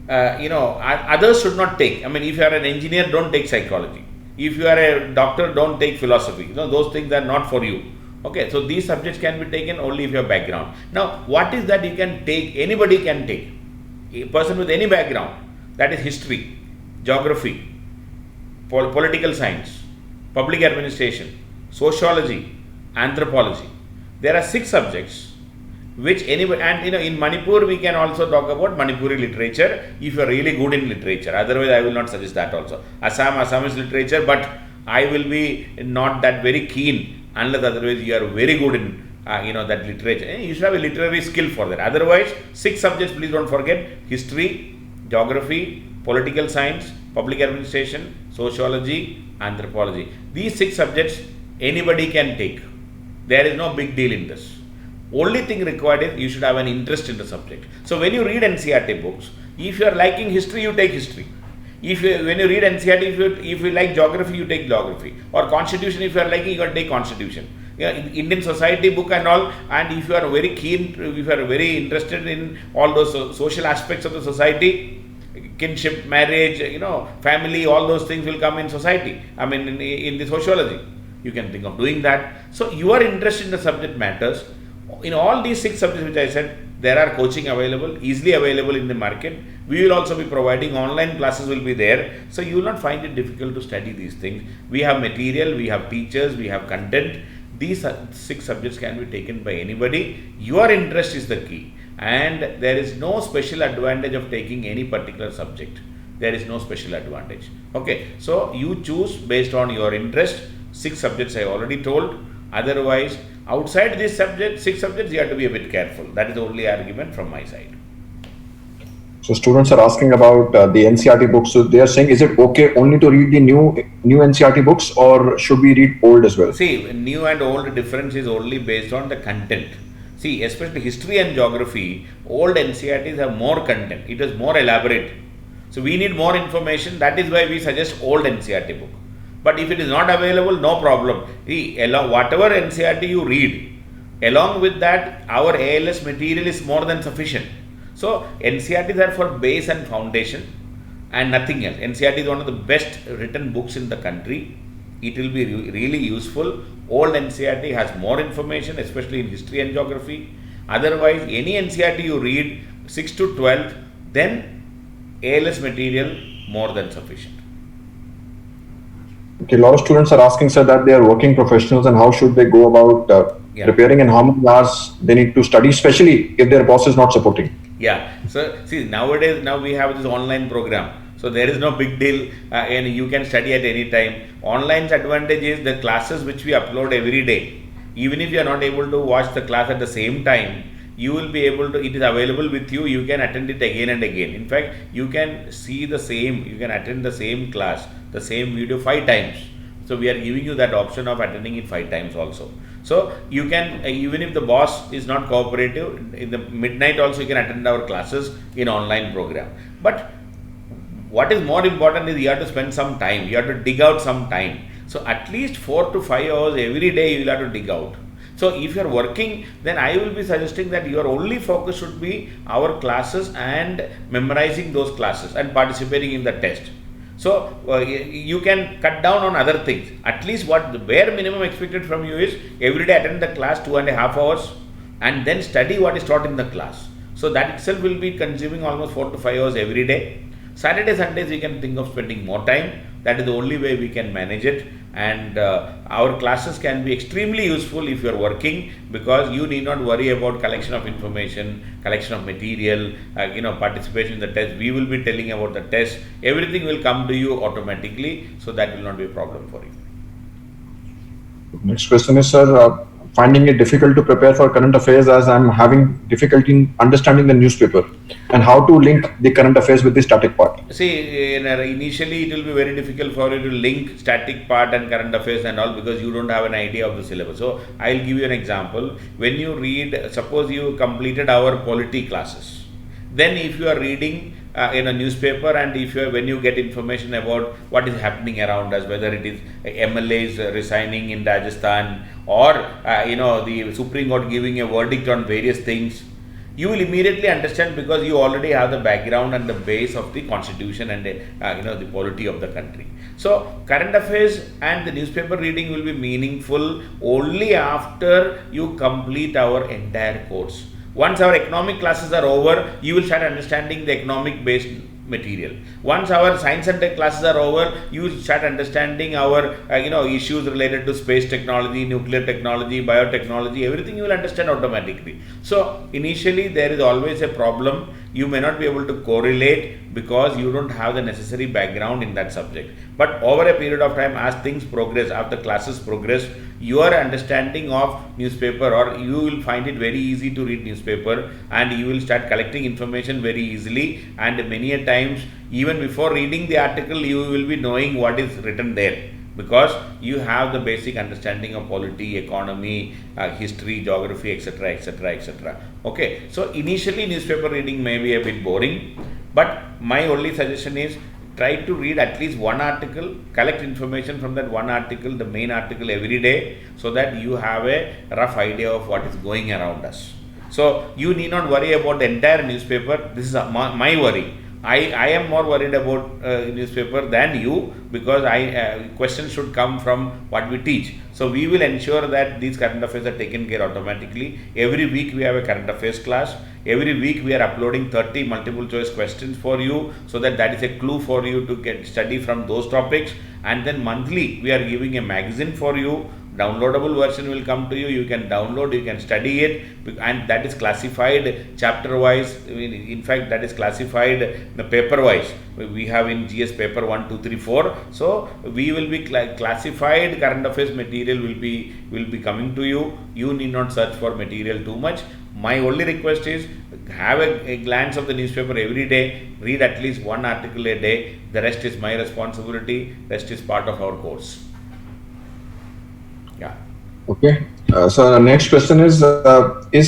others should not take. I mean, if you are an engineer, don't take psychology. If you are a doctor, don't take philosophy. Those things are not for you. Okay, so these subjects can be taken only if you have background. Now, what is that you can take? Anybody can take. A person with any background, that is history, geography, political science, public administration, sociology, anthropology. There are 6 subjects which anybody, and in Manipur we can also talk about Manipuri literature if you are really good in literature. Otherwise I will not suggest that also. Assamese literature, but I will be not that very keen unless otherwise you are very good in that literature. You should have a literary skill for that. Otherwise 6 subjects, please don't forget: history, geography, political science, public administration, sociology, anthropology. These 6 subjects anybody can take. There is no big deal in this. Only thing required is you should have an interest in the subject. So when you read NCERT books, if you are liking history, you take history. When you read NCERT, if you like geography, you take geography. Or constitution, if you are liking, you can take constitution. Indian society book and all, and if you are very keen, if you are very interested in all those social aspects of the society, kinship, marriage, family, all those things will come in society. I mean, in the sociology. You can think of doing that. So your interest in the subject matters. In all these 6 subjects which I said, there are coaching available, easily available in the market. We will also be providing online classes will be there. So you will not find it difficult to study these things. We have material, we have teachers, we have content. These 6 subjects can be taken by anybody. Your interest is the key. And there is no special advantage of taking any particular subject. There is no special advantage. Okay, so you choose based on your interest. 6 subjects I already told. Otherwise, outside these 6 subjects, you have to be a bit careful. That is the only argument from my side. So students are asking about the NCERT books. So they are saying, is it okay only to read the new NCERT books, or should we read old as well? See, new and old difference is only based on the content. See, especially history and geography, old NCERTs have more content. It is more elaborate. So we need more information. That is why we suggest old NCERT book. But if it is not available, no problem. See, whatever NCERT you read, along with that, our ALS material is more than sufficient. So NCERTs are for base and foundation and nothing else. NCERT is one of the best written books in the country. it will be really useful. Old NCERT has more information, especially in history and geography. Otherwise, any NCERT you read 6 to 12th, then ALS material more than sufficient. Okay, a lot of students are asking, sir, that they are working professionals and how should they go about preparing and how many hours they need to study, especially if their boss is not supporting. Yeah, so see, nowadays, now we have this online program. So there is no big deal and you can study at any time. Online's advantage is the classes which we upload every day. Even if you are not able to watch the class at the same time, you will be able to, it is available with you, you can attend it again and again. In fact, you can see the same, you can attend the same class, the same video 5 times. So we are giving you that option of attending it 5 times also. So you can, even if the boss is not cooperative, in the midnight also you can attend our classes in online program. But what is more important is you have to spend some time, you have to dig out some time. So at least 4 to 5 hours every day you will have to dig out. So if you are working, then I will be suggesting that your only focus should be our classes and memorizing those classes and participating in the test. So you can cut down on other things. At least what the bare minimum expected from you is every day attend the class 2.5 hours and then study what is taught in the class. So that itself will be consuming almost 4 to 5 hours every day. Saturday, Sundays we can think of spending more time. That is the only way we can manage it. And our classes can be extremely useful if you are working, because you need not worry about collection of information, collection of material, participation in the test. We will be telling about the test. Everything will come to you automatically, so that will not be a problem for you. Next question is, sir, finding it difficult to prepare for current affairs as I'm having difficulty in understanding the newspaper, and how to link the current affairs with the static part. See, initially it will be very difficult for you to link static part and current affairs and all, because you don't have an idea of the syllabus. So I'll give you an example. When you read, suppose you completed our polity classes, then if you are reading in a newspaper, and when you get information about what is happening around us, whether it is MLAs resigning in Rajasthan, or the Supreme Court giving a verdict on various things, you will immediately understand, because you already have the background and the base of the constitution and the polity of the country. So current affairs and the newspaper reading will be meaningful only after you complete our entire course. Once our economic classes are over, you will start understanding the economic based material. Once our science and tech classes are over, you will start understanding our issues related to space technology, nuclear technology, biotechnology, everything you will understand automatically. So initially there is always a problem. You may not be able to correlate because you don't have the necessary background in that subject. But over a period of time, as things progress, after classes progress, your understanding of newspaper, or you will find it very easy to read newspaper, and you will start collecting information very easily, and many a times even before reading the article you will be knowing what is written there, because you have the basic understanding of polity, economy, history, geography, etc., etc., etc. Okay, so initially newspaper reading may be a bit boring, but my only suggestion is try to read at least one article, collect information from that one article, the main article, every day, so that you have a rough idea of what is going around us. So you need not worry about the entire newspaper. This is my worry. I am more worried about newspaper than you, because questions should come from what we teach. So we will ensure that these current affairs are taken care automatically. Every week we have a current affairs class. Every week we are uploading 30 multiple choice questions for you, so that is a clue for you to study from those topics. And then monthly we are giving a magazine for you. Downloadable version will come to you. You can download, you can study it, and that is classified chapter wise. In fact, that is classified paper wise. We have in GS paper 1, 2, 3, 4. So we will be classified current affairs material will be coming to you. You need not search for material too much. My only request is have a glance of the newspaper every day. Read at least one article a day. The rest is my responsibility. Rest is part of our course. Yeah. Okay. So the next question is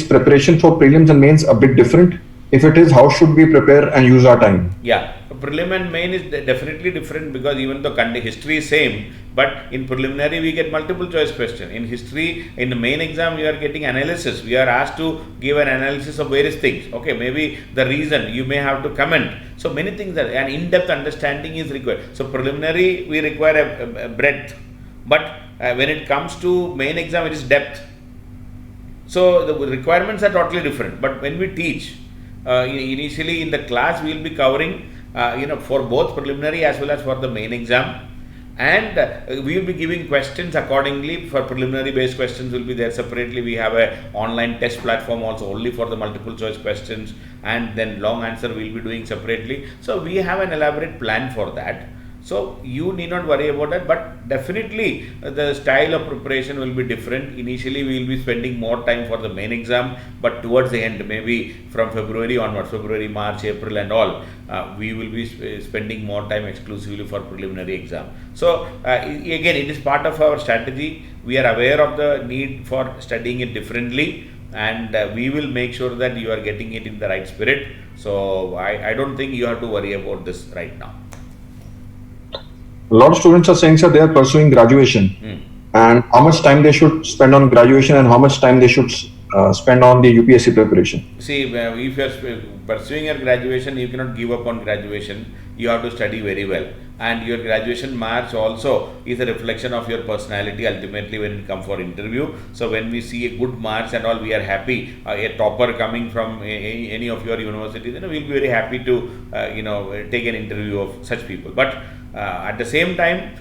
preparation for prelims and mains a bit different? If it is, how should we prepare and use our time? Yeah, prelim and main is definitely different, because even though history is same, but in preliminary we get multiple choice question. In history, in the main exam we are getting analysis. We are asked to give an analysis of various things. Okay, maybe the reason, you may have to comment. So many things, an in-depth understanding is required. So preliminary we require a breadth. But when it comes to main exam, it is depth. So the requirements are totally different. But when we teach, initially in the class we will be covering, for both preliminary as well as for the main exam, and we will be giving questions accordingly. For preliminary based questions will be there separately. We have a online test platform also only for the multiple choice questions, and then long answer we will be doing separately. So we have an elaborate plan for that. So you need not worry about that, but definitely the style of preparation will be different. Initially we will be spending more time for the main exam, but towards the end, maybe from February onwards, February, March, April and all, we will be spending more time exclusively for preliminary exam. So again, it is part of our strategy. We are aware of the need for studying it differently, and we will make sure that you are getting it in the right spirit. So I don't think you have to worry about this right now. A lot of students are saying, sir, they are pursuing graduation, and how much time they should spend on graduation and how much time they should spend on the UPSC preparation. See, if you are pursuing your graduation, you cannot give up on graduation. You have to study very well, and your graduation marks also is a reflection of your personality ultimately when it comes for interview. So when we see a good marks and all, we are happy. A topper coming from any of your universities, we'll be very happy to take an interview of such people. But at the same time,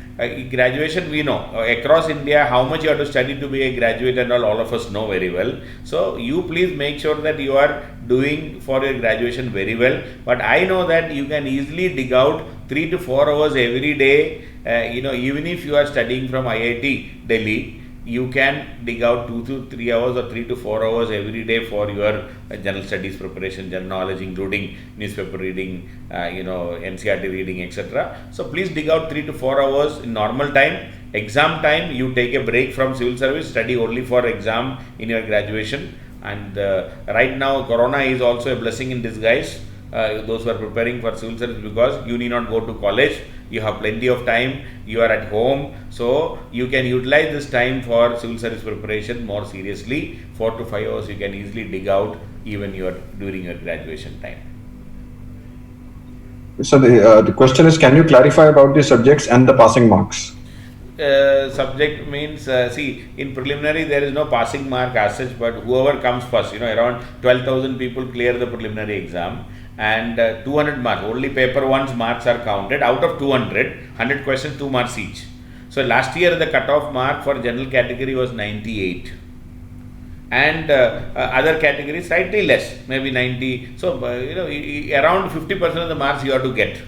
graduation, we know across India how much you have to study to be a graduate, and all of us know very well. So you please make sure that you are doing for your graduation very well. But I know that you can easily dig out 3 to 4 hours every day. Even if you are studying from IIT Delhi, you can dig out 2 to 3 hours or 3 to 4 hours every day for your general studies preparation, general knowledge, including newspaper reading, NCERT reading, etc. So please dig out 3 to 4 hours in normal time. Exam time, you take a break from civil service, study only for exam in your graduation. And right now, Corona is also a blessing in disguise. Those who are preparing for civil service, because you need not go to college, you have plenty of time, you are at home, so you can utilize this time for civil service preparation more seriously. 4 to 5 hours you can easily dig out even during your graduation time. So the question is, can you clarify about the subjects and the passing marks? Subject means, see, in preliminary there is no passing mark as such, but whoever comes first, around 12,000 people clear the preliminary exam, and 200 marks, only paper one's marks are counted. Out of 100 questions, 2 marks each. So last year the cutoff mark for general category was 98, and other categories slightly less, maybe 90. So around 50% of the marks you have to get.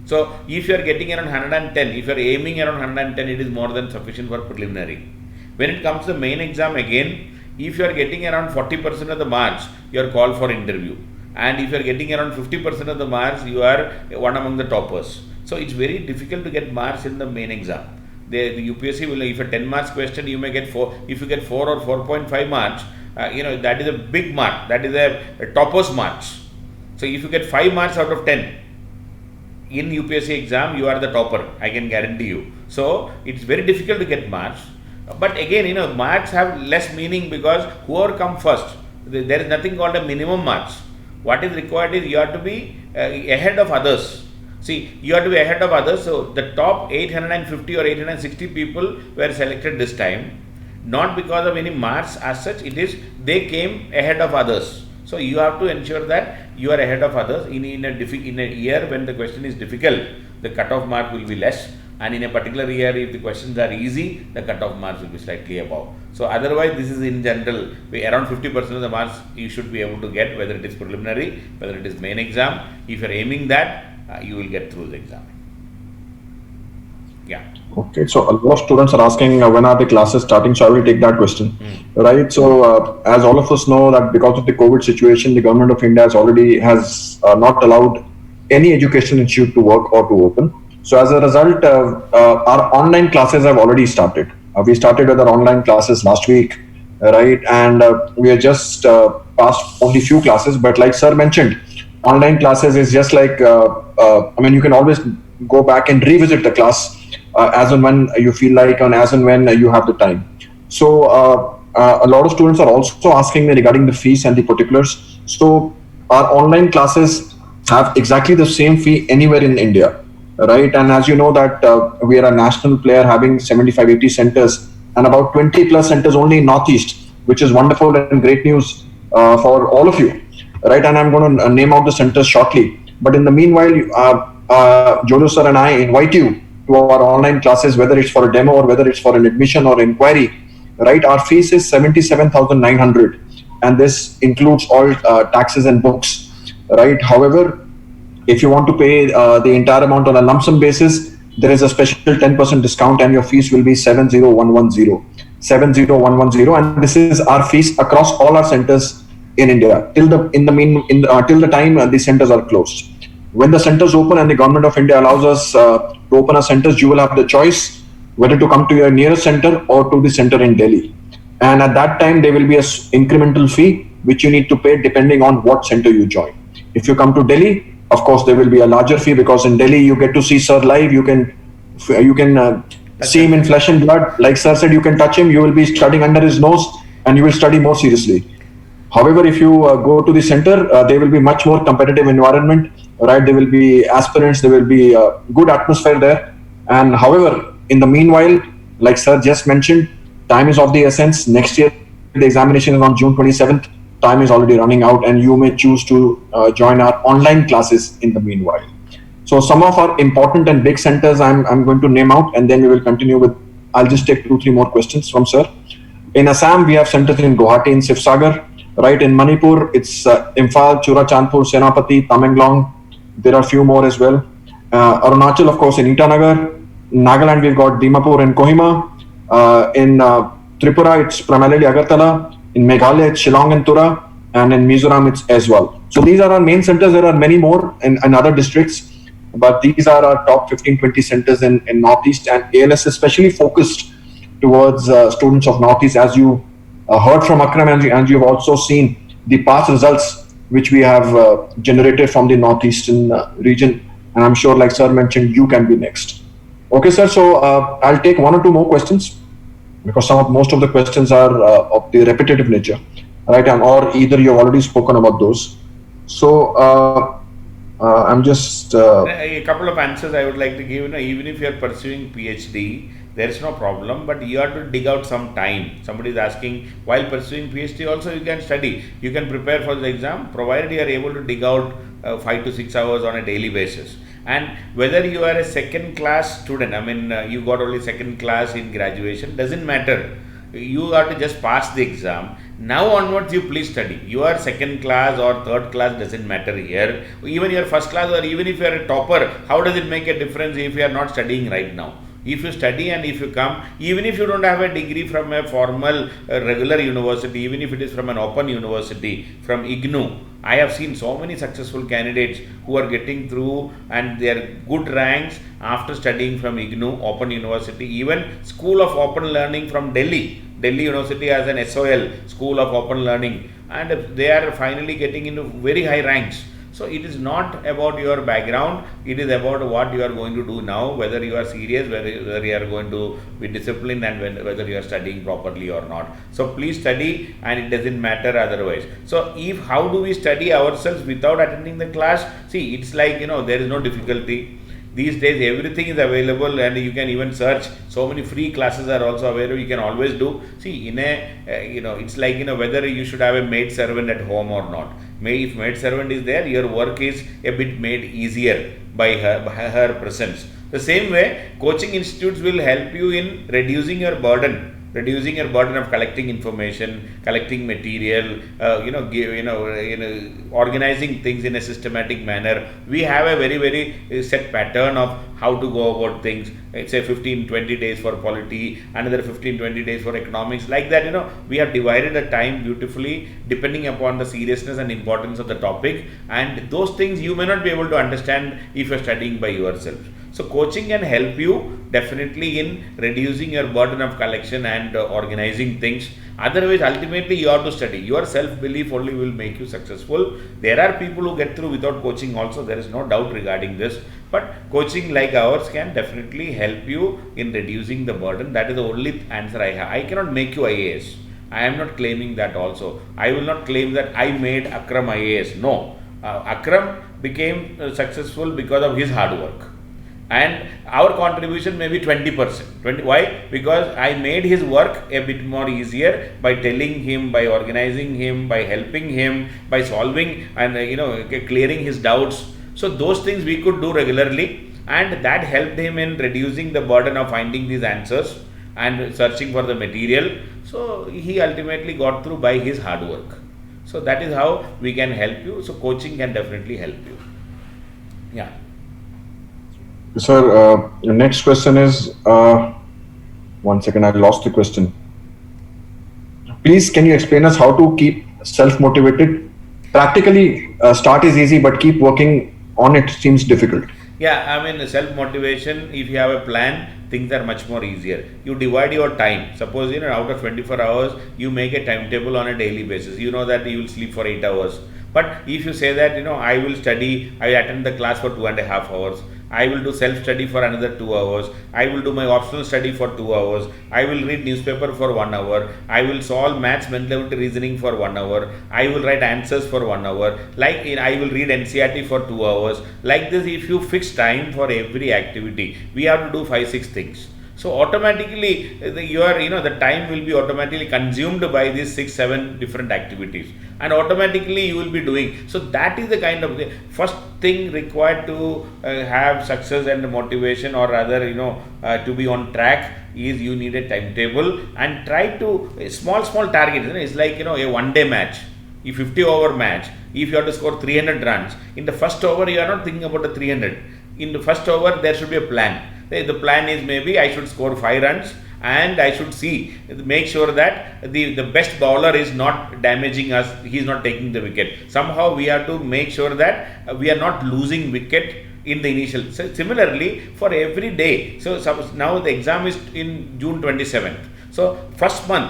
So if you are getting around 110, if you are aiming around 110, it is more than sufficient for preliminary. When it comes to the main exam, again, if you are getting around 40% of the marks, you are called for interview. And if you are getting around 50% of the marks, you are one among the toppers. So it's very difficult to get marks in the main exam. The UPSC will, if a 10 marks question, you may get 4. If you get 4 or 4.5 marks, that is a big mark. That is a topper's marks. So if you get 5 marks out of 10 in UPSC exam, you are the topper, I can guarantee you. So it's very difficult to get marks. But again, marks have less meaning, because whoever comes first, there is nothing called a minimum marks. What is required is you have to be ahead of others. See, you have to be ahead of others. So the top 850 or 860 people were selected this time, not because of any marks as such. It is they came ahead of others. So you have to ensure that you are ahead of others. In a year when the question is difficult, the cutoff mark will be less, and in a particular year, if the questions are easy, the cutoff marks will be slightly above. So otherwise, this is in general, around 50% of the marks you should be able to get, whether it is preliminary, whether it is main exam. If you are aiming that, you will get through the exam. Yeah. Okay, so a lot of students are asking when are the classes starting, so I will take that question. Right, so as all of us know that because of the COVID situation, the government of India has not allowed any education institute to work or to open. So as a result, our online classes have already started. We started with our online classes last week, right, and we are just past only few classes, but like sir mentioned, online classes is just like, you can always go back and revisit the class as and when you feel like, and as and when you have the time. So a lot of students are also asking me regarding the fees and the particulars. So our online classes have exactly the same fee anywhere in India. right? And as you know that we are a national player having 75, 80 centers and about 20 plus centers only in Northeast, which is wonderful and great news for all of you, right? And I'm going to name out the centers shortly. But in the meanwhile, Jojo sir and I invite you to our online classes, whether it's for a demo or whether it's for an admission or inquiry, right? Our fees is 77,900, and this includes all taxes and books, right? However, if you want to pay the entire amount on a lump sum basis, there is a special 10% discount, and your fees will be 70110. 70110, and this is our fees across all our centers in India till the time the centers are closed. When the centers open and the government of India allows us to open our centers, you will have the choice whether to come to your nearest center or to the center in Delhi. And at that time, there will be an incremental fee which you need to pay depending on what center you join. If you come to Delhi, of course, there will be a larger fee because in Delhi you get to see Sir live. You can see him in flesh and blood. Like Sir said, you can touch him. You will be studying under his nose, and you will study more seriously. However, if you go to the center, there will be much more competitive environment, right? There will be aspirants, there will be a good atmosphere there. And however, in the meanwhile, like Sir just mentioned, time is of the essence. Next year, the examination is on June 27th. Time is already running out, and you may choose to join our online classes in the meanwhile. So some of our important and big centers I'm going to name out, and then we will continue with, I'll just take 2-3 more questions from Sir. In Assam, we have centers in Guwahati, in Sivsagar. Right, in Manipur, it's Imphal, Churachandpur, Senapati, Tamenglong. There are a few more as well. Arunachal, of course, in Itanagar. Nagaland, we've got Dimapur and Kohima. In Tripura, it's primarily Agartala. In Meghalaya, it's Shillong and Tura. And in Mizoram, it's Aizawl. So these are our main centers. There are many more in other districts, but these are our top 15-20 centers in Northeast. And ALS is especially focused towards students of Northeast, as you heard from Akram, and you've also seen the past results which we have generated from the Northeastern region. And I'm sure, like Sir mentioned, you can be next. Okay, Sir. So I'll take 1 or 2 more questions because most of the questions are of the repetitive nature, right? And or either you've already spoken about those. So I'm just a couple of answers I would like to give. Even if you are pursuing PhD, there is no problem, but you have to dig out some time. Somebody is asking, while pursuing PhD also you can study, you can prepare for the exam, provided you are able to dig out 5 to 6 hours on a daily basis. And whether you are a second class student, you got only second class in graduation, doesn't matter. You have to just pass the exam. Now onwards, you please study. You are second class or third class, doesn't matter here. Even you are first class, or even if you are a topper, how does it make a difference if you are not studying right now? If you study and if you come, even if you don't have a degree from a formal regular university, even if it is from an open university, from IGNOU, I have seen so many successful candidates who are getting through and they are good ranks after studying from IGNOU, Open University, even School of Open Learning from Delhi. Delhi University has an SOL, School of Open Learning, and they are finally getting into very high ranks. So it is not about your background, it is about what you are going to do now, whether you are serious, whether you are going to be disciplined, and whether you are studying properly or not. So please study, and it doesn't matter otherwise. So how do we study ourselves without attending the class? See, it's like, there is no difficulty. These days everything is available, and you can even search. So many free classes are also available, you can always do. See, it's like, whether you should have a maid servant at home or not. If maid servant is there, your work is a bit made easier by her presence. The same way, coaching institutes will help you in reducing your burden of collecting information, collecting material, organizing things in a systematic manner. We have a very, very set pattern of how to go about things. It's a 15-20 days for polity, another 15-20 days for economics. Like that, we have divided the time beautifully depending upon the seriousness and importance of the topic. And those things you may not be able to understand if you are studying by yourself. So coaching can help you definitely in reducing your burden of collection and organizing things. Otherwise, ultimately you have to study. Your self-belief only will make you successful. There are people who get through without coaching also. There is no doubt regarding this. But coaching like ours can definitely help you in reducing the burden. That is the only answer I have. I cannot make you IAS. I am not claiming that also. I will not claim that I made Akram IAS. No. Akram became successful because of his hard work. and our contribution may be 20%. Why? Because I made his work a bit more easier by telling him, by organizing him, by helping him, by solving and clearing his doubts. So those things we could do regularly, and that helped him in reducing the burden of finding these answers and searching for the material. So he ultimately got through by his hard work. So that is how we can help you. So coaching can definitely help you. Yeah. Sir, your next question is, one second, I lost the question. Please, can you explain us how to keep self-motivated? Practically, start is easy, but keep working on it seems difficult. Yeah, I mean, self-motivation, if you have a plan, things are much more easier. You divide your time. Suppose, out of 24 hours, you make a timetable on a daily basis. You know that you will sleep for 8 hours. But if you say that, I will study, I attend the class for 2.5 hours. I will do self-study for another 2 hours. I will do my optional study for 2 hours. I will read newspaper for 1 hour. I will solve maths, mental reasoning for 1 hour. I will write answers for 1 hour. I will read NCERT for 2 hours. Like this, if you fix time for every activity, we have to do 5-6 things. So automatically, the time will be automatically consumed by these 6-7 different activities, and automatically you will be doing. So that is the kind of the first thing required to have success and motivation, or rather, to be on track, is you need a timetable and try to small targets. It's like a one-day match. A 50-over match. If you have to score 300 runs in the first over, you are not thinking about the 300. In the first over, there should be a plan. The plan is maybe I should score 5 runs, and I should make sure that the best bowler is not damaging us, he is not taking the wicket. Somehow we have to make sure that we are not losing wicket in the initial. So similarly, for every day, so now the exam is in June 27th. So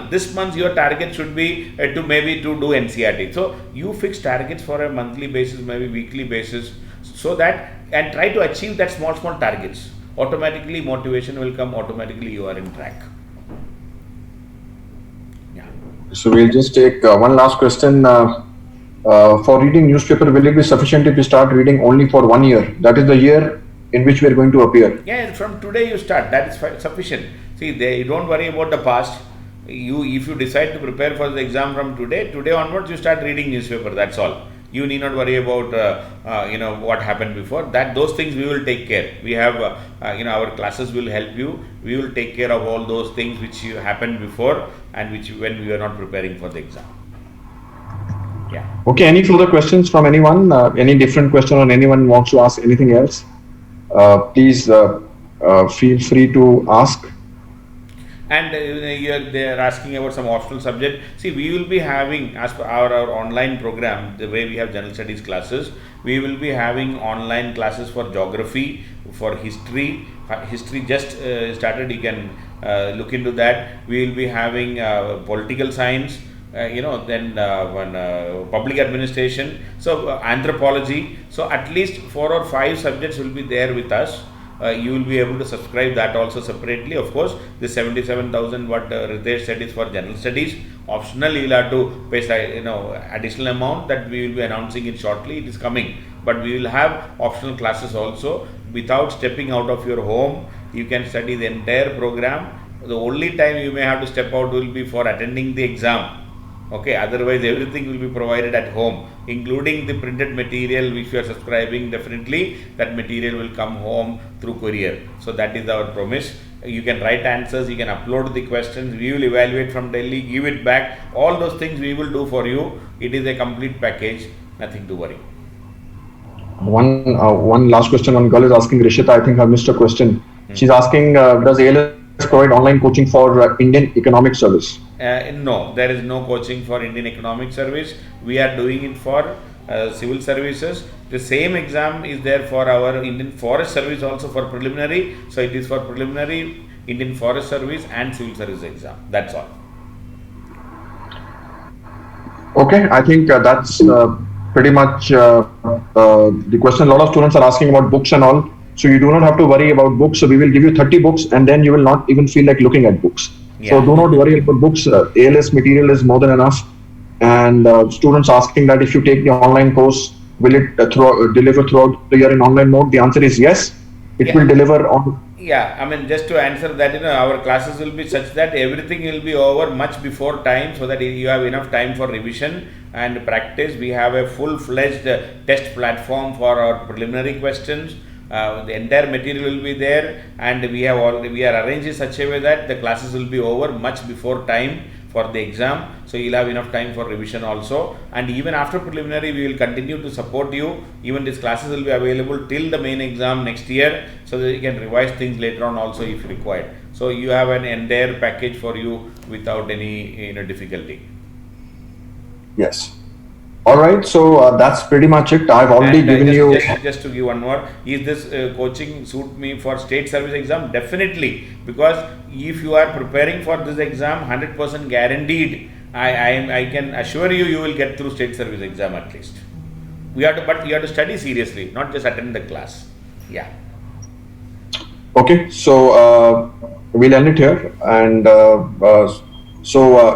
this month your target should be to do NCERT. So you fix targets for a monthly basis, maybe weekly basis, so that, and try to achieve that small targets. Automatically motivation will come, automatically you are in track. Yeah. So we'll just take one last question. For reading newspaper, will it be sufficient if you start reading only for 1 year? That is the year in which we are going to appear. Yeah, from today you start, that is sufficient. See, don't worry about the past. If you decide to prepare for the exam from today onwards, you start reading newspaper, that's all. You need not worry about what happened before. Those things we will take care. We have our classes will help you. We will take care of all those things which happened before, and when we were not preparing for the exam. Yeah. Okay. Any further questions from anyone? Any different question, or anyone wants to ask anything else? Please feel free to ask. And they are asking about some optional subject. See, we will be having, as per our online program, the way we have general studies classes, we will be having online classes for geography, for history. History just started, you can look into that. We will be having political science, then public administration, so anthropology. So at least 4 or 5 subjects will be there with us. You will be able to subscribe that also separately. Of course, the 77,000 what Ritesh said is for general studies. Optional, you will have to pay additional amount that we will be announcing it shortly. It is coming, but we will have optional classes also. Without stepping out of your home, you can study the entire program. The only time you may have to step out will be for attending the exam. Okay, otherwise everything will be provided at home, including the printed material which you are subscribing. Definitely that material will come home through courier. So that is our promise. You can write answers, you can upload the questions, we will evaluate from Delhi, give it back. All those things we will do for you. It is a complete package, nothing to worry. One last question. One girl is asking, Rishita, I think I missed a question. She's asking, does ALS provide online coaching for Indian Economic Service? No, there is no coaching for Indian Economic Service. We are doing it for civil services. The same exam is there for our Indian Forest Service also for preliminary. So it is for preliminary, Indian Forest Service and civil service exam. That's all. Okay, I think that's pretty much the question. A lot of students are asking about books and all. So you do not have to worry about books. So we will give you 30 books, and then you will not even feel like looking at books. Yeah. So do not worry about books. ALS material is more than enough. And students asking that if you take the online course, will it deliver throughout the year in online mode? The answer is yes. it Yeah. will deliver on. Yeah, I mean, just to answer that, our classes will be such that everything will be over much before time, so that you have enough time for revision and practice. We have a full-fledged test platform for our preliminary questions. The entire material will be there, and we are arranged in such a way that the classes will be over much before time for the exam, so you'll have enough time for revision also. And even after preliminary, we will continue to support you. Even these classes will be available till the main exam next year, so that you can revise things later on also if required. So you have an entire package for you without any difficulty. Yes. All right. So that's pretty much it. I've already And given you. just to give one more, is this coaching suit me for state service exam? Definitely, because if you are preparing for this exam, 100% guaranteed, I can assure you, you will get through state service exam at least. But you have to study seriously, not just attend the class. Yeah. Okay. So we'll end it here. And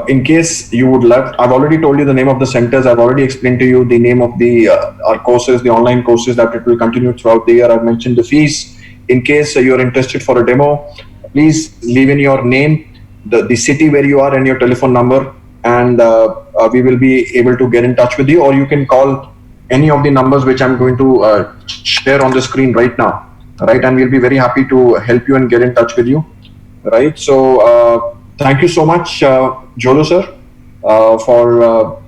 in case you would like, I've already told you the name of the centers. I've already explained to you the name of the our courses, the online courses that it will continue throughout the year. I've mentioned the fees. In case you're interested for a demo, please leave in your name, the city where you are, and your telephone number, and we will be able to get in touch with you. Or you can call any of the numbers which I'm going to share on the screen right now. Right, and we'll be very happy to help you and get in touch with you. Right. So. Thank you so much, Jolo sir, for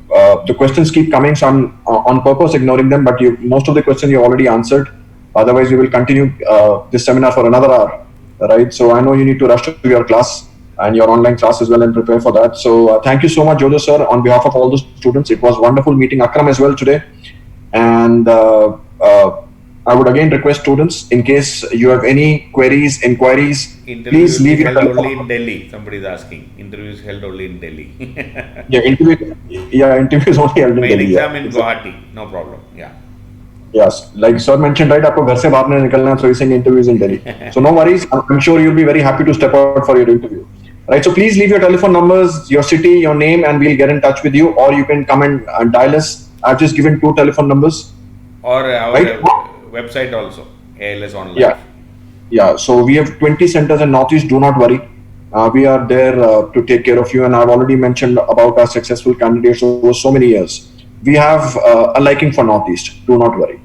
the questions keep coming. So I'm on purpose ignoring them, but most of the questions you already answered. Otherwise, we will continue this seminar for another hour, right? So I know you need to rush to your class and your online class as well and prepare for that. So thank you so much, Jolo sir, on behalf of all the students. It was wonderful meeting Akram as well today. And I would again request students, in case you have any inquiries, please leave your telephone. Only in Delhi. Somebody is asking. Interview is held only in Delhi. interview is only held in Main Delhi. Exam in Guwahati. No problem. Yeah. Yes, like sir mentioned, right? आपको घर से बाहर नहीं निकलना, so he's saying interviews in Delhi. So no worries. I'm sure you'll be very happy to step out for your interview. Right. So please leave your telephone numbers, your city, your name, and we'll get in touch with you. Or you can come and dial us. I've just given 2 telephone numbers. Or our right? Website also, ALS Online. Yeah. So we have 20 centers in Northeast. Do not worry. We are there to take care of you. And I've already mentioned about our successful candidates over so many years. We have a liking for Northeast. Do not worry.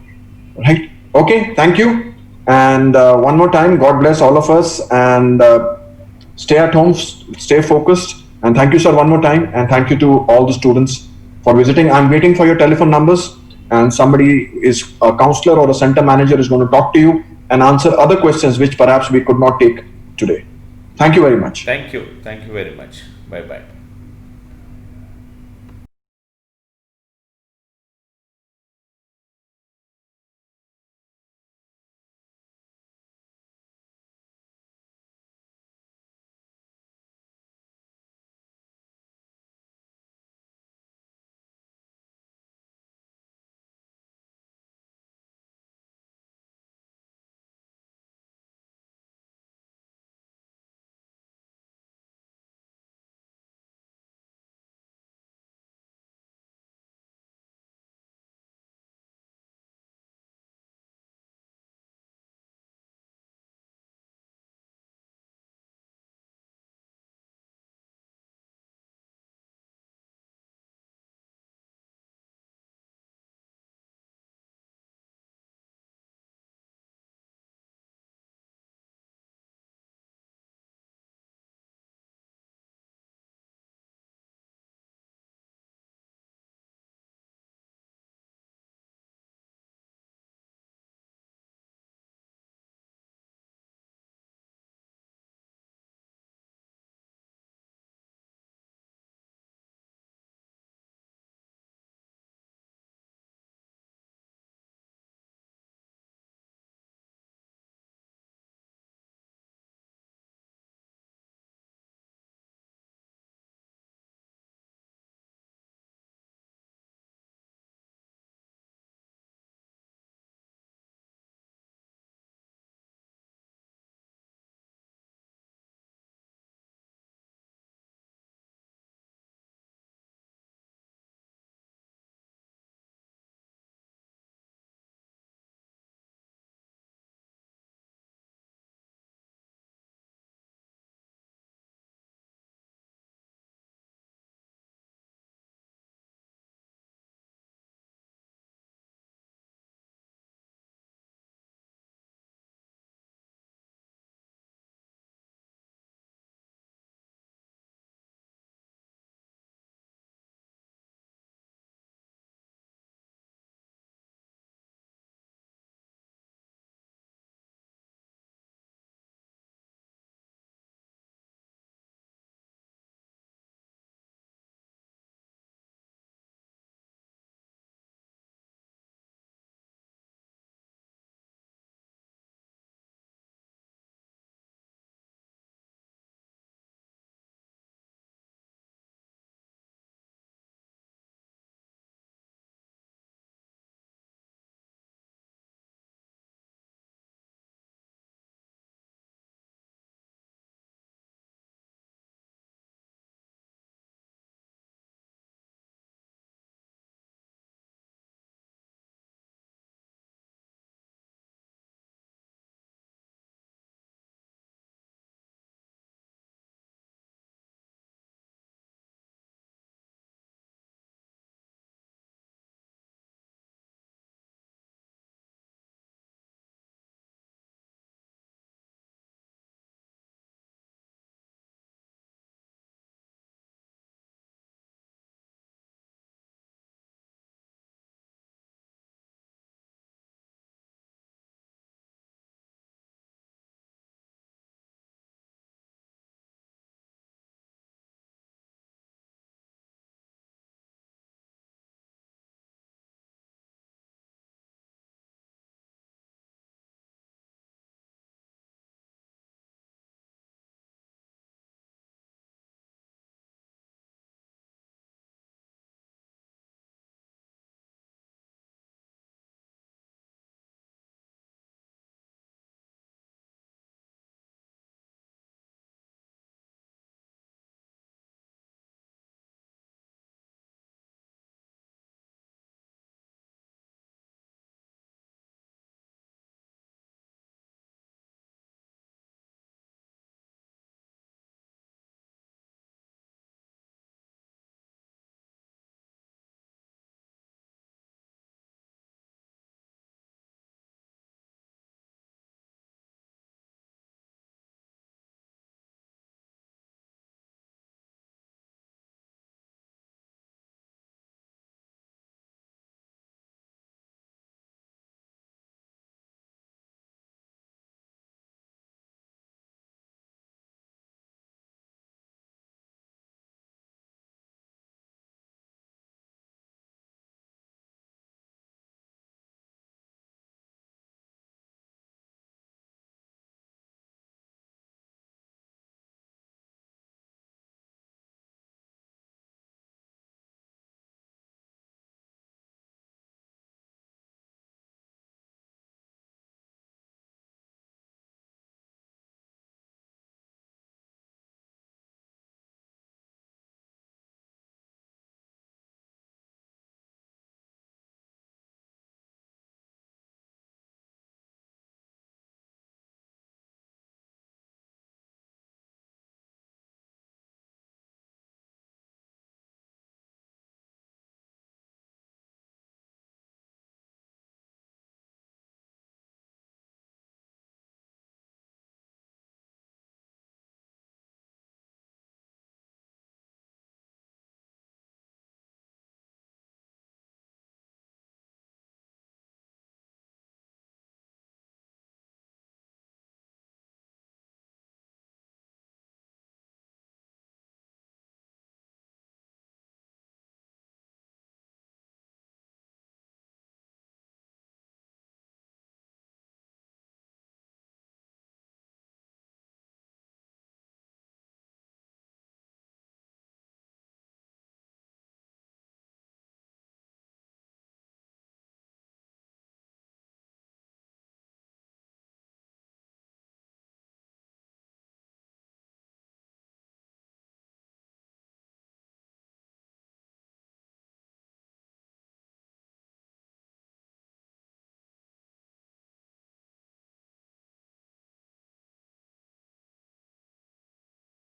Right? Okay. Thank you. And one more time, God bless all of us. And stay at home, stay focused. And thank you, sir, one more time. And thank you to all the students for visiting. I'm waiting for your telephone numbers. And somebody is a counselor or a center manager is going to talk to you and answer other questions which perhaps we could not take today. Thank you very much. Thank you. Thank you very much. Bye-bye.